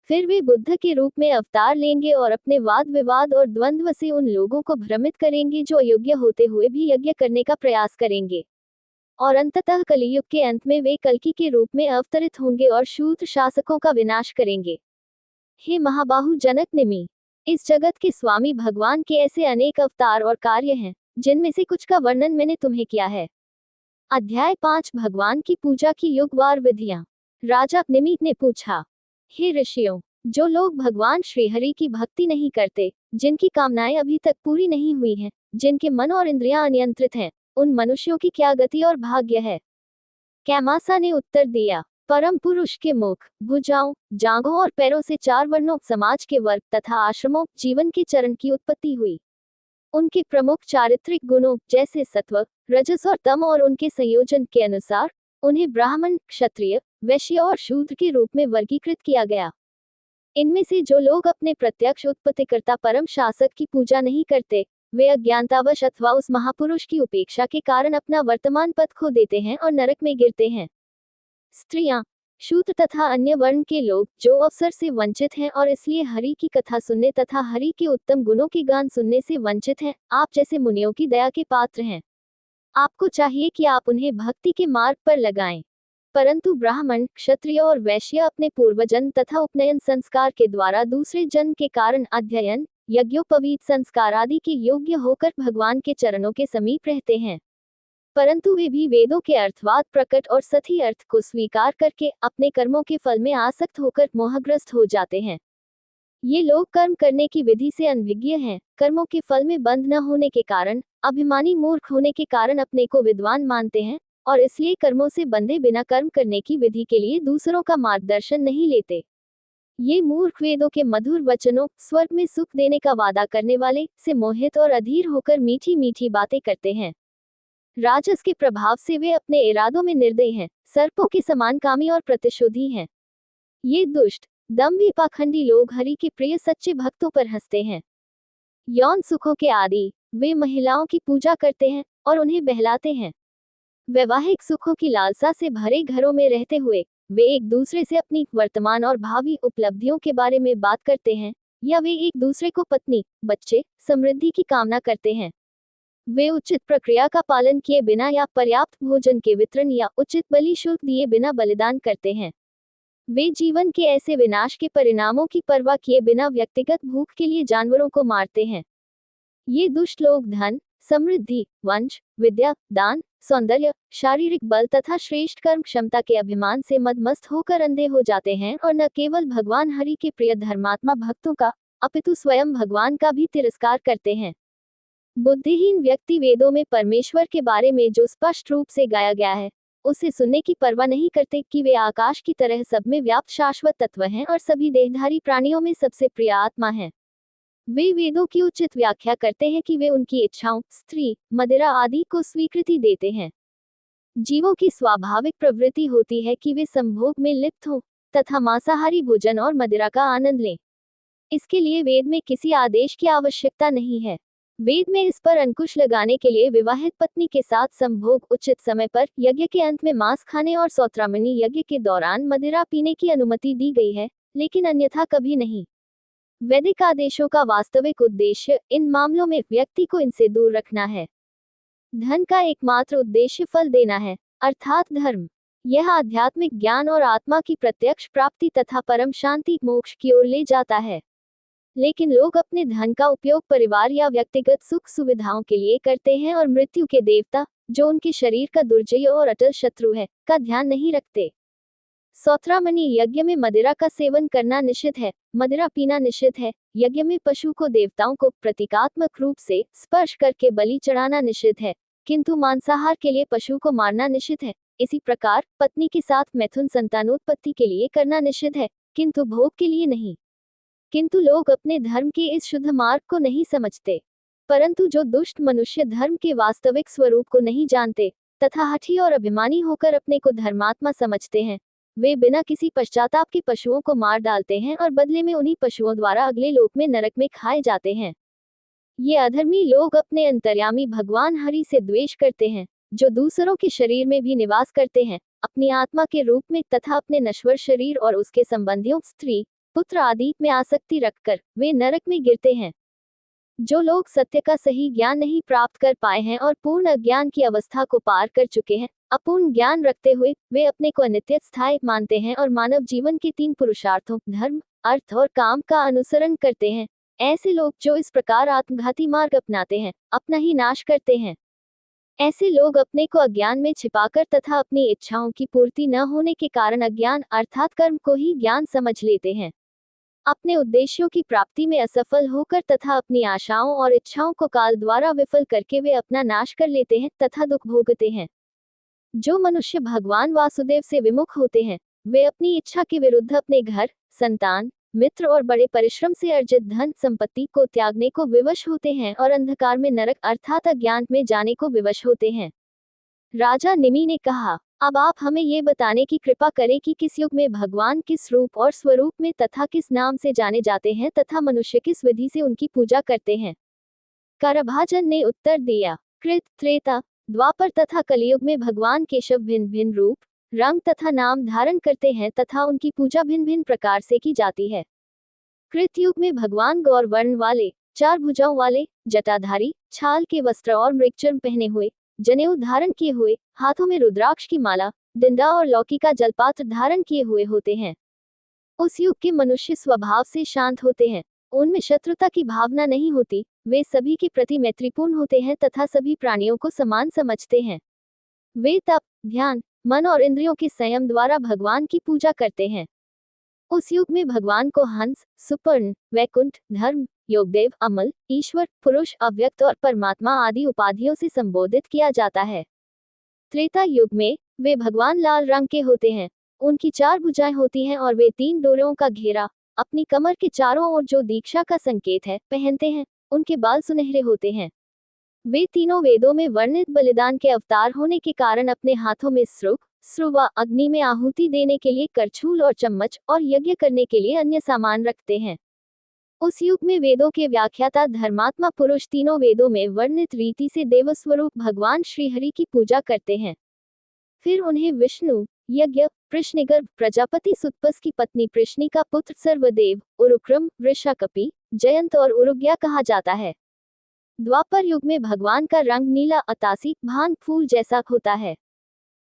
फिर वे बुद्ध के रूप में अवतार लेंगे और अपने वाद विवाद और द्वंद्व से उन लोगों को भ्रमित करेंगे जो अयोग्य होते हुए भी यज्ञ करने का प्रयास करेंगे। और अंततः कलियुग के अंत में वे कल्कि के रूप में अवतरित होंगे और शूद्र शासकों का विनाश करेंगे। हे महाबाहु जनक निमि, इस जगत के स्वामी भगवान के ऐसे अनेक अवतार और कार्य हैं, जिनमें से कुछ का वर्णन मैंने तुम्हें किया है। अध्याय 5 भगवान की पूजा की युगवार विधियां। राजा निमित ने पूछा, हे ऋषियों, जो लोग भगवान श्रीहरि की भक्ति नहीं करते, जिनकी कामनाएं अभी तक पूरी नहीं हुई हैं, जिनके मन और इंद्रियां अनियंत्रित हैं, उन मनुष्यों की क्या गति और भाग्य है। कैमासा ने उत्तर दिया, परम पुरुष के मुख, भुजाओं, जांघों और पैरों से 4 वर्णों समाज के वर्ग तथा आश्रमों जीवन के चरण की उत्पत्ति हुई। उनके प्रमुख चारित्रिक गुणों जैसे सत्व, रजस और तम और उनके संयोजन के अनुसार उन्हें ब्राह्मण, क्षत्रिय, वैश्य और शूद्र के रूप में वर्गीकृत किया गया। इनमें से जो लोग अपने प्रत्यक्ष उत्पत्तिकर्ता परम शासक की पूजा नहीं करते, वे अज्ञानतावश अथवा उस महापुरुष की उपेक्षा के कारण अपना वर्तमान पद खो देते हैं और नरक में गिरते हैं। स्त्रियां, शूद्र तथा अन्य वर्ण के लोग जो अवसर से वंचित हैं और इसलिए हरि की कथा सुनने तथा हरि के उत्तम गुणों के गान सुनने से वंचित हैं, आप जैसे मुनियों की दया के पात्र हैं। आपको चाहिए कि आप उन्हें भक्ति के मार्ग पर लगाएं। परंतु ब्राह्मण, क्षत्रिय और वैश्य अपने पूर्वजन्म तथा उपनयन संस्कार के द्वारा दूसरे जन्म के कारण अध्ययन, यज्ञोपवीत संस्कार आदि के योग्य होकर भगवान के चरणों के समीप रहते हैं। परंतु वे भी वेदों के अर्थवाद प्रकट और सही अर्थ को स्वीकार करके अपने कर्मों के फल में आसक्त होकर मोहग्रस्त हो जाते हैं। ये लोग कर्म करने की विधि से अनभिज्ञ हैं, कर्मों के फल में बंध न होने के कारण, अभिमानी मूर्ख होने के कारण अपने को विद्वान मानते हैं और इसलिए कर्मों से बंधे बिना कर्म करने की विधि के लिए दूसरों का मार्गदर्शन नहीं लेते। ये मूर्ख वेदों के मधुर वचनों, स्वर्ग में सुख देने का वादा करने वाले से मोहित और अधीर होकर मीठी मीठी बातें करते हैं। राजस के प्रभाव से वे अपने इरादों में निर्दयी हैं, सर्पों के समान कामी और प्रतिशोधी हैं। ये दुष्ट, दम्भी पाखंडी लोग हरि के प्रिय सच्चे भक्तों पर हंसते हैं। यौन सुखों के आदि वे महिलाओं की पूजा करते हैं और उन्हें बहलाते हैं। वैवाहिक सुखों की लालसा से भरे घरों में रहते हुए वे एक दूसरे से अपनी वर्तमान और भावी उपलब्धियों के बारे में बात करते हैं, या वे एक दूसरे को पत्नी, बच्चे, समृद्धि की कामना करते हैं। वे उचित प्रक्रिया का पालन किए बिना या पर्याप्त भोजन के वितरण या उचित बलि शुल्क दिए बिना बलिदान करते हैं। वे जीवन के ऐसे विनाश के परिणामों की परवाह किए बिना व्यक्तिगत भूख के लिए जानवरों को मारते हैं। ये दुष्ट लोग धन, समृद्धि, वंश, विद्या, दान, सौंदर्य, शारीरिक बल तथा श्रेष्ठ कर्म क्षमता के अभिमान से मदमस्त होकर अंधे हो जाते हैं और न केवल भगवान हरि के प्रिय धर्मात्मा भक्तों का, अपितु स्वयं भगवान का भी तिरस्कार करते हैं। बुद्धिहीन व्यक्ति वेदों में परमेश्वर के बारे में जो स्पष्ट रूप से गाया गया है, उसे सुनने की परवाह नहीं करते कि वे आकाश की तरह सब में व्याप्त शाश्वत तत्व हैं और सभी देहधारी प्राणियों में सबसे प्रिय आत्मा है। वे वेदों की उचित व्याख्या करते हैं कि वे उनकी इच्छाओं, स्त्री, मदिरा आदि को स्वीकृति देते हैं। जीवों की स्वाभाविक प्रवृत्ति होती है कि वे संभोग में लिप्त हों तथा मांसाहारी भोजन और मदिरा का आनंद लें। इसके लिए वेद में किसी आदेश की आवश्यकता नहीं है। वेद में इस पर अंकुश लगाने के लिए विवाहित पत्नी के साथ संभोग, उचित समय पर, यज्ञ के अंत में मांस खाने और सौत्रामणि यज्ञ के दौरान मदिरा पीने की अनुमति दी गई है, लेकिन अन्यथा कभी नहीं। वैदिक आदेशों का वास्तविक उद्देश्य इन मामलों में व्यक्ति को इनसे दूर रखना है। धन का एकमात्र उद्देश्य फल देना है, अर्थात धर्म। यह आध्यात्मिक ज्ञान और आत्मा की प्रत्यक्ष प्राप्ति तथा परम शांति, मोक्ष की ओर ले जाता है। लेकिन लोग अपने धन का उपयोग परिवार या व्यक्तिगत सुख सुविधाओं के लिए करते हैं और मृत्यु के देवता, जो उनके शरीर का दुर्जय और अटल शत्रु है, का ध्यान नहीं रखते। सौत्रामणि यज्ञ में मदिरा का सेवन करना निषिद्ध है, मदिरा पीना निषिद्ध है। यज्ञ में पशु को देवताओं को प्रतीकात्मक रूप से स्पर्श करके बलि चढ़ाना निषिद्ध है, किंतु मांसाहार के लिए पशु को मारना निषिद्ध है। इसी प्रकार पत्नी के साथ मैथुन संतानोत्पत्ति के लिए करना निषिद्ध है, किंतु भोग के लिए नहीं। किंतु लोग अपने धर्म के इस शुद्ध मार्ग को नहीं समझते। परंतु जो दुष्ट मनुष्य धर्म के वास्तविक स्वरूप को नहीं जानते तथा हठी और अभिमानी होकर अपने को धर्मात्मा समझते हैं, वे बिना किसी पश्चाताप के पशुओं को मार डालते हैं और बदले में उन्हीं पशुओं द्वारा अगले लोक में नरक में खाए जाते हैं। ये अधर्मी लोग अपने अंतर्यामी भगवान हरि से द्वेष करते हैं, जो दूसरों के शरीर में भी निवास करते हैं, अपनी आत्मा के रूप में तथा अपने नश्वर शरीर और उसके संबंधियों, स्त्री, पुत्र आदि में आसक्ति रखकर वे नरक में गिरते हैं। जो लोग सत्य का सही ज्ञान नहीं प्राप्त कर पाए हैं और पूर्ण अज्ञान की अवस्था को पार कर चुके हैं, अपूर्ण ज्ञान रखते हुए वे अपने को अनित्य स्थायी मानते हैं और मानव जीवन के 3 पुरुषार्थों धर्म, अर्थ और काम का अनुसरण करते हैं। ऐसे लोग जो इस प्रकार आत्मघाती मार्ग अपनाते हैं, अपना ही नाश करते हैं। ऐसे लोग अपने को अज्ञान में छिपाकर तथा अपनी इच्छाओं की पूर्ति न होने के कारण अज्ञान अर्थात कर्म को ही ज्ञान समझ लेते हैं। अपने उद्देश्यों की प्राप्ति में असफल होकर तथा अपनी आशाओं और इच्छाओं को काल द्वारा विफल करके वे अपना नाश कर लेते हैं तथा दुख भोगते हैं। जो मनुष्य भगवान वासुदेव से विमुख होते हैं, वे अपनी इच्छा के विरुद्ध अपने घर, संतान, मित्र और बड़े परिश्रम से अर्जित धन संपत्ति को त्यागने को विवश होते हैं और अंधकार में नरक अर्थात अज्ञान में जाने को विवश होते हैं। राजा निमि ने कहा, अब आप हमें ये बताने की कृपा करें कि किस युग में भगवान किस रूप और स्वरूप में तथा किस नाम से जाने जाते हैं तथा मनुष्य किस विधि से उनकी पूजा करते हैं। करभाजन ने उत्तर दिया, कृत, त्रेता, द्वापर तथा कलियुग में भगवान केशव भिन्न भिन्न रूप, रंग तथा नाम धारण करते हैं तथा उनकी पूजा भिन्न भिन्न प्रकार से की जाती है। कृतयुग में भगवान गौर वर्ण वाले, 4 भुजाओं वाले, जटाधारी, छाल के वस्त्र और मृगचर्म पहने हुए, जनेऊ धारण किए हुए, हाथों में रुद्राक्ष की माला, डिंडा और लौकी का जलपात्र धारण किए हुए होते हैं। उस युग के मनुष्य स्वभाव से शांत होते हैं, उनमें शत्रुता की भावना नहीं होती, वे सभी के प्रति मैत्रीपूर्ण होते हैं तथा सभी प्राणियों को समान समझते हैं। वे तप, ध्यान, मन और इंद्रियों के संयम द्वारा भगवान की पूजा करते हैं। उस युग में भगवान को हंस, सुपर्ण, वैकुंठ, धर्म, योगदेव, अमल, ईश्वर, पुरुष, अव्यक्त और परमात्मा आदि उपाधियों से संबोधित किया जाता है। त्रेता युग में वे भगवान लाल रंग के होते हैं, उनकी 4 भुजाएं होती हैं और वे 3 डोरियों का घेरा अपनी कमर के चारों ओर जो दीक्षा का संकेत है पहनते हैं। उनके बाल सुनहरे होते हैं। वे तीनों वेदों में वर्णित बलिदान के अवतार होने के कारण अपने हाथों में श्रुक, श्रुवा, अग्नि में आहुति देने के लिए करछूल और चम्मच और यज्ञ करने के लिए अन्य सामान रखते हैं। उस युग में वेदों के व्याख्याता धर्मात्मा पुरुष तीनों वेदों में वर्णित रीति से देवस्वरूप भगवान श्रीहरि की पूजा करते हैं। फिर उन्हें विष्णु, यज्ञ, प्रश्निगर्भ, प्रजापति सुतपस की पत्नी प्रश्नि का पुत्र सर्वदेव, उरुक्रम, वृषाकपि, जयंत और उरुग्या कहा जाता है। द्वापर युग में भगवान का रंग नीला अतासी भांग फूल जैसा होता है।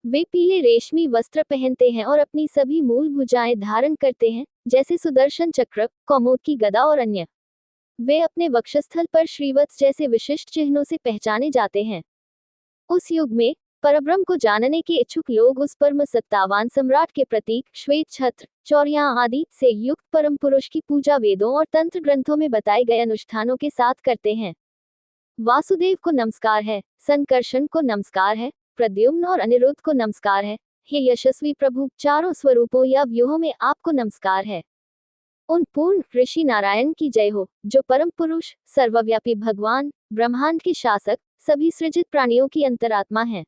वे पीले रेशमी वस्त्र पहनते हैं और अपनी सभी मूल भुजाएं धारण करते हैं, जैसे सुदर्शन चक्र, कौमुद की गदा और अन्य। वे अपने वक्षस्थल पर श्रीवत्स जैसे विशिष्ट चिन्हों से पहचाने जाते हैं। उस युग में परब्रह्म को जानने के इच्छुक लोग उस परम सत्तावान सम्राट के प्रतीक श्वेत छत्र, चौरियां आदि से युक्त परम पुरुष की पूजा वेदों और तंत्र ग्रंथों में बताए गए अनुष्ठानों के साथ करते हैं। वासुदेव को नमस्कार है, संकर्षण को नमस्कार है, प्रद्युम्न और अनिरुद्ध को नमस्कार है। हे यशस्वी प्रभु, चारों स्वरूपों या व्यूहों में आपको नमस्कार है। उन पूर्ण ऋषि नारायण की जय हो, जो परम पुरुष, सर्वव्यापी भगवान, ब्रह्मांड के शासक, सभी सृजित प्राणियों की अंतरात्मा हैं।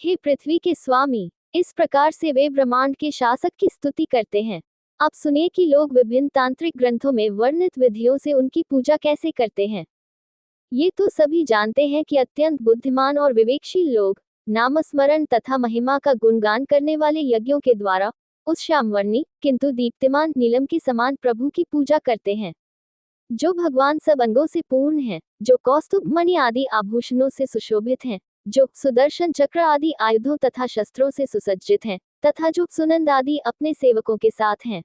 हे पृथ्वी के स्वामी, इस प्रकार से वे ब्रह्मांड के शासक की स्तुति करते हैं। अब सुनिए कि लोग विभिन्न तांत्रिक ग्रंथों में वर्णित विधियों से उनकी पूजा कैसे करते हैं। ये तो सभी जानते हैं कि अत्यंत बुद्धिमान और विवेकशील लोग नामस्मरण तथा महिमा का गुणगान करने वाले यज्ञों के द्वारा उस श्यामवर्णी किंतु दीप्तिमान नीलम के समान प्रभु की पूजा करते हैं, जो भगवान सब अंगों से पूर्ण है, जो कौस्तुभ मणि आदि आभूषणों से सुशोभित हैं, जो सुदर्शन चक्र आदि आयुधों तथा शस्त्रों से सुसज्जित हैं, तथा जो सुनंद आदि अपने सेवकों के साथ हैं।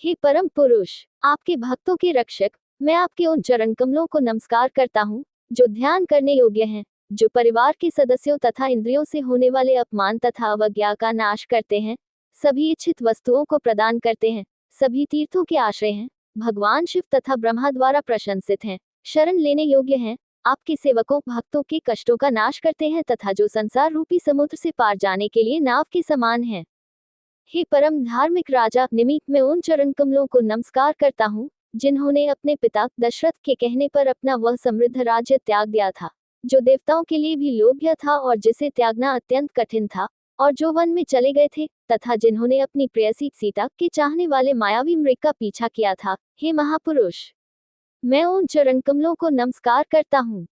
हे परम पुरुष, आपके भक्तों के रक्षक, मैं आपके उन चरण कमलों को नमस्कार करता हूँ, जो ध्यान करने योग्य हैं, जो परिवार के सदस्यों तथा इंद्रियों से होने वाले अपमान तथा अवज्ञा का नाश करते हैं, सभी इच्छित वस्तुओं को प्रदान करते हैं, सभी तीर्थों के आश्रय हैं, भगवान शिव तथा ब्रह्मा द्वारा प्रशंसित हैं, शरण लेने योग्य हैं, आपके सेवकों भक्तों के कष्टों का नाश करते हैं तथा जो संसार रूपी समुद्र से पार जाने के लिए नाव के समान हैं। हे परम धार्मिक राजा निमि, मैं उन चरण कमलों को नमस्कार करता हूँ, जिन्होंने अपने पिता दशरथ के कहने पर अपना वह समृद्ध राज्य त्याग दिया था, जो देवताओं के लिए भी लोभ्य था और जिसे त्यागना अत्यंत कठिन था, और जो वन में चले गए थे, तथा जिन्होंने अपनी प्रेयसी सीता के चाहने वाले मायावी मृग का पीछा किया था। हे महापुरुष, मैं उन चरण कमलों को नमस्कार करता हूँ।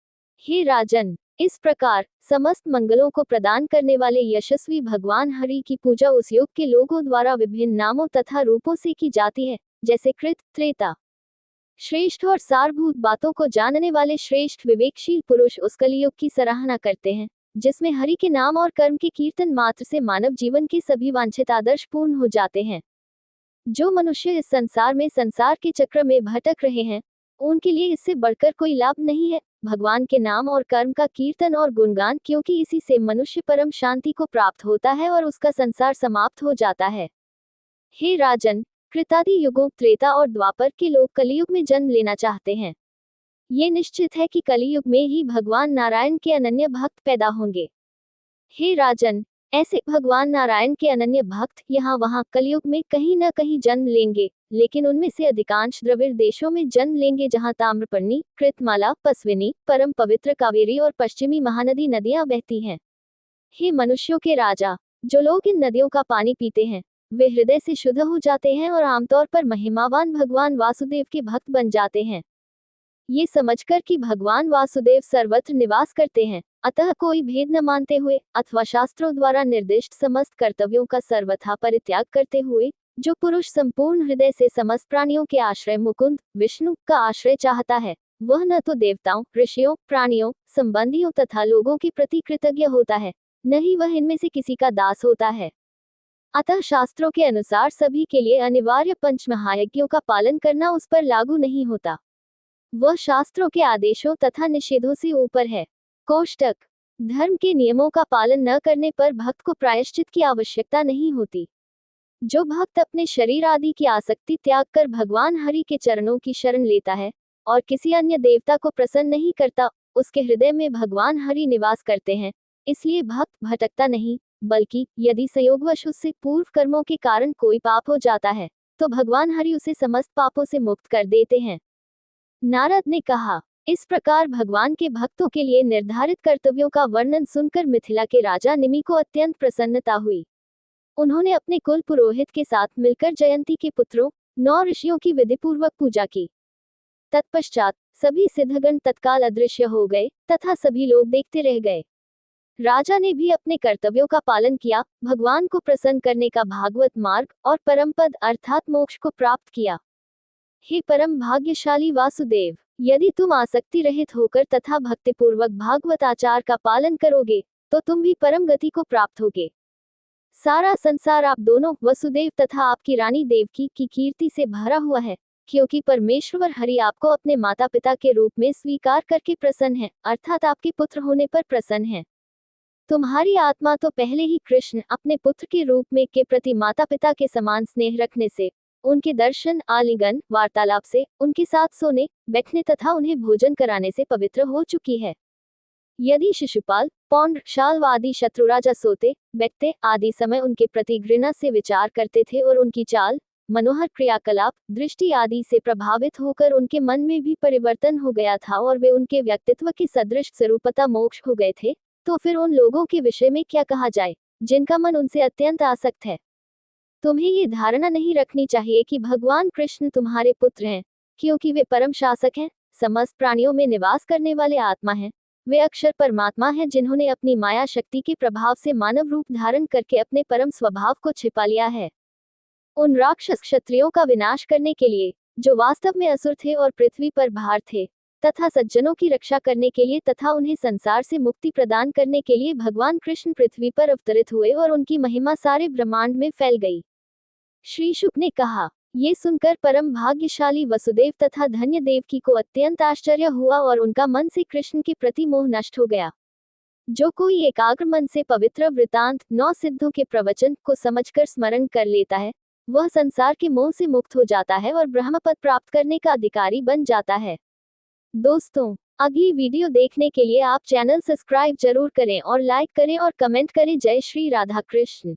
हे राजन, इस प्रकार समस्त मंगलों को प्रदान करने वाले यशस्वी भगवान हरि की पूजा उस युग के लोगों द्वारा विभिन्न नामों तथा रूपों से की जाती है, जैसे कृत, त्रेता। श्रेष्ठ और सारभूत बातों को जानने वाले श्रेष्ठ विवेकशील पुरुष उस कलियुग की सराहना करते हैं जिसमें हरि के नाम और कर्म के कीर्तन मात्र से मानव जीवन के सभी वांछित आदर्श पूर्ण हो जाते हैं। जो मनुष्य इस संसार में संसार के चक्र में भटक रहे हैं, उनके लिए इससे बढ़कर कोई लाभ नहीं है भगवान के नाम और कर्म का कीर्तन और गुणगान, क्योंकि इसी से मनुष्य परम शांति को प्राप्त होता है और उसका संसार समाप्त हो जाता है। हे राजन, कृतादि युगों त्रेता और द्वापर के लोग कलियुग में जन्म लेना चाहते हैं। ये निश्चित है कि कलियुग में ही भगवान नारायण के अनन्य भक्त पैदा होंगे। हे राजन, ऐसे भगवान नारायण के अनन्य भक्त यहाँ वहाँ कलियुग में कहीं न कहीं जन्म लेंगे, लेकिन उनमें से अधिकांश द्रविड़ देशों में जन्म लेंगे जहाँ ताम्रपर्णी, कृतमाला, पस्विनी, परम पवित्र कावेरी और पश्चिमी महानदी नदियां बहती हैं। हे मनुष्यों के राजा, जो लोग इन नदियों का पानी पीते हैं वे हृदय से शुद्ध हो जाते हैं और आमतौर पर महिमावान भगवान वासुदेव के भक्त बन जाते हैं। ये समझकर कि भगवान वासुदेव सर्वत्र निवास करते हैं, अतः कोई भेद न मानते हुए अथवा शास्त्रों द्वारा निर्दिष्ट समस्त कर्तव्यों का सर्वथा परित्याग करते हुए जो पुरुष संपूर्ण हृदय से समस्त प्राणियों के आश्रय मुकुंद विष्णु का आश्रय चाहता है, वह न तो देवताओं, ऋषियों, प्राणियों, संबंधियों तथा लोगों के प्रति कृतज्ञ होता है, न ही वह इनमें से किसी का दास होता है। अतः शास्त्रों के अनुसार सभी के लिए अनिवार्य पंचमहायज्ञों का पालन करना उस पर लागू नहीं होता। वह शास्त्रों के आदेशों तथा निषेधों से ऊपर है। कोष्टक। धर्म के नियमों का पालन न करने पर भक्त को प्रायश्चित की आवश्यकता नहीं होती। जो भक्त अपने शरीर आदि की आसक्ति त्याग कर भगवान हरि के चरणों की शरण लेता है और किसी अन्य देवता को प्रसन्न नहीं करता, उसके हृदय में भगवान हरि निवास करते हैं, इसलिए भक्त भटकता नहीं, बल्कि यदि संयोगवश उससे पूर्व कर्मों के कारण कोई पाप हो जाता है तो भगवान हरि उसे समस्त पापों से मुक्त कर देते हैं। नारद ने कहा, इस प्रकार भगवान के भक्तों के लिए निर्धारित कर्तव्यों का वर्णन सुनकर मिथिला के राजा निमि को अत्यंत प्रसन्नता हुई। उन्होंने अपने कुल पुरोहित के साथ मिलकर जयंती के पुत्रों 9 ऋषियों की विधिपूर्वक पूजा की। तत्पश्चात सभी सिद्धगण तत्काल अदृश्य हो गए तथा सभी लोग देखते रह गए। राजा ने भी अपने कर्तव्यों का पालन किया, भगवान को प्रसन्न करने का भागवत मार्ग और परम पद अर्थात मोक्ष को प्राप्त किया। हे परम भाग्यशाली वासुदेव, यदि तुम आसक्ति रहित होकर तथा भक्तिपूर्वक भागवत आचार का पालन करोगे तो तुम भी परम गति को प्राप्त होगे। सारा संसार आप दोनों वसुदेव तथा आपकी रानी देवकी की कीर्ति से भरा हुआ है, क्योंकि परमेश्वर हरि आपको अपने माता पिता के रूप में स्वीकार करके प्रसन्न है, अर्थात आपके पुत्र होने पर प्रसन्न है। तुम्हारी आत्मा तो पहले ही कृष्ण अपने पुत्र के रूप में के प्रति माता पिता के समान स्नेह रखने से, उनके दर्शन, आलिंगन, वार्तालाप से, उनके साथ सोने बैठने तथा उन्हें भोजन कराने से पवित्र हो चुकी है। यदि शिशुपाल, पौंड्र, शाल्व आदि शत्रुराजा सोते बैठते आदि समय उनके प्रति घृणा से विचार करते थे और उनकी चाल, मनोहर क्रियाकलाप, दृष्टि आदि से प्रभावित होकर उनके मन में भी परिवर्तन हो गया था और वे उनके व्यक्तित्व के सदृश स्वरूपता मोक्ष हो गए थे, तो फिर उन लोगों के विषय में क्या कहा जाए जिनका मन उनसे अत्यंत आसक्त है। तुम्हें ये धारणा नहीं रखनी चाहिए कि भगवान कृष्ण तुम्हारे पुत्र हैं, क्योंकि वे परम शासक हैं, समस्त प्राणियों में निवास करने वाले आत्मा हैं। वे अक्षर परमात्मा हैं जिन्होंने अपनी माया शक्ति के प्रभाव से मानव रूप धारण करके अपने परम स्वभाव को छिपा लिया है। उन राक्षस क्षत्रियों का विनाश करने के लिए जो वास्तव में असुर थे और पृथ्वी पर भार थे, तथा सज्जनों की रक्षा करने के लिए तथा उन्हें संसार से मुक्ति प्रदान करने के लिए भगवान कृष्ण पृथ्वी पर अवतरित हुए और उनकी महिमा सारे ब्रह्मांड में फैल गई। श्री शुक ने कहा, ये सुनकर परम भाग्यशाली वसुदेव तथा धन्य देवकी को अत्यंत आश्चर्य हुआ और उनका मन से कृष्ण के प्रति मोह नष्ट हो गया। जो कोई एकाग्र मन से पवित्र वृतांत 9 सिद्धों के प्रवचन को समझकर स्मरण कर लेता है, वह संसार के मोह से मुक्त हो जाता है और ब्रह्मपद प्राप्त करने का अधिकारी बन जाता है। दोस्तों, अगली वीडियो देखने के लिए आप चैनल सब्सक्राइब जरूर करें और लाइक करें और कमेंट करें। जय श्री राधा कृष्ण।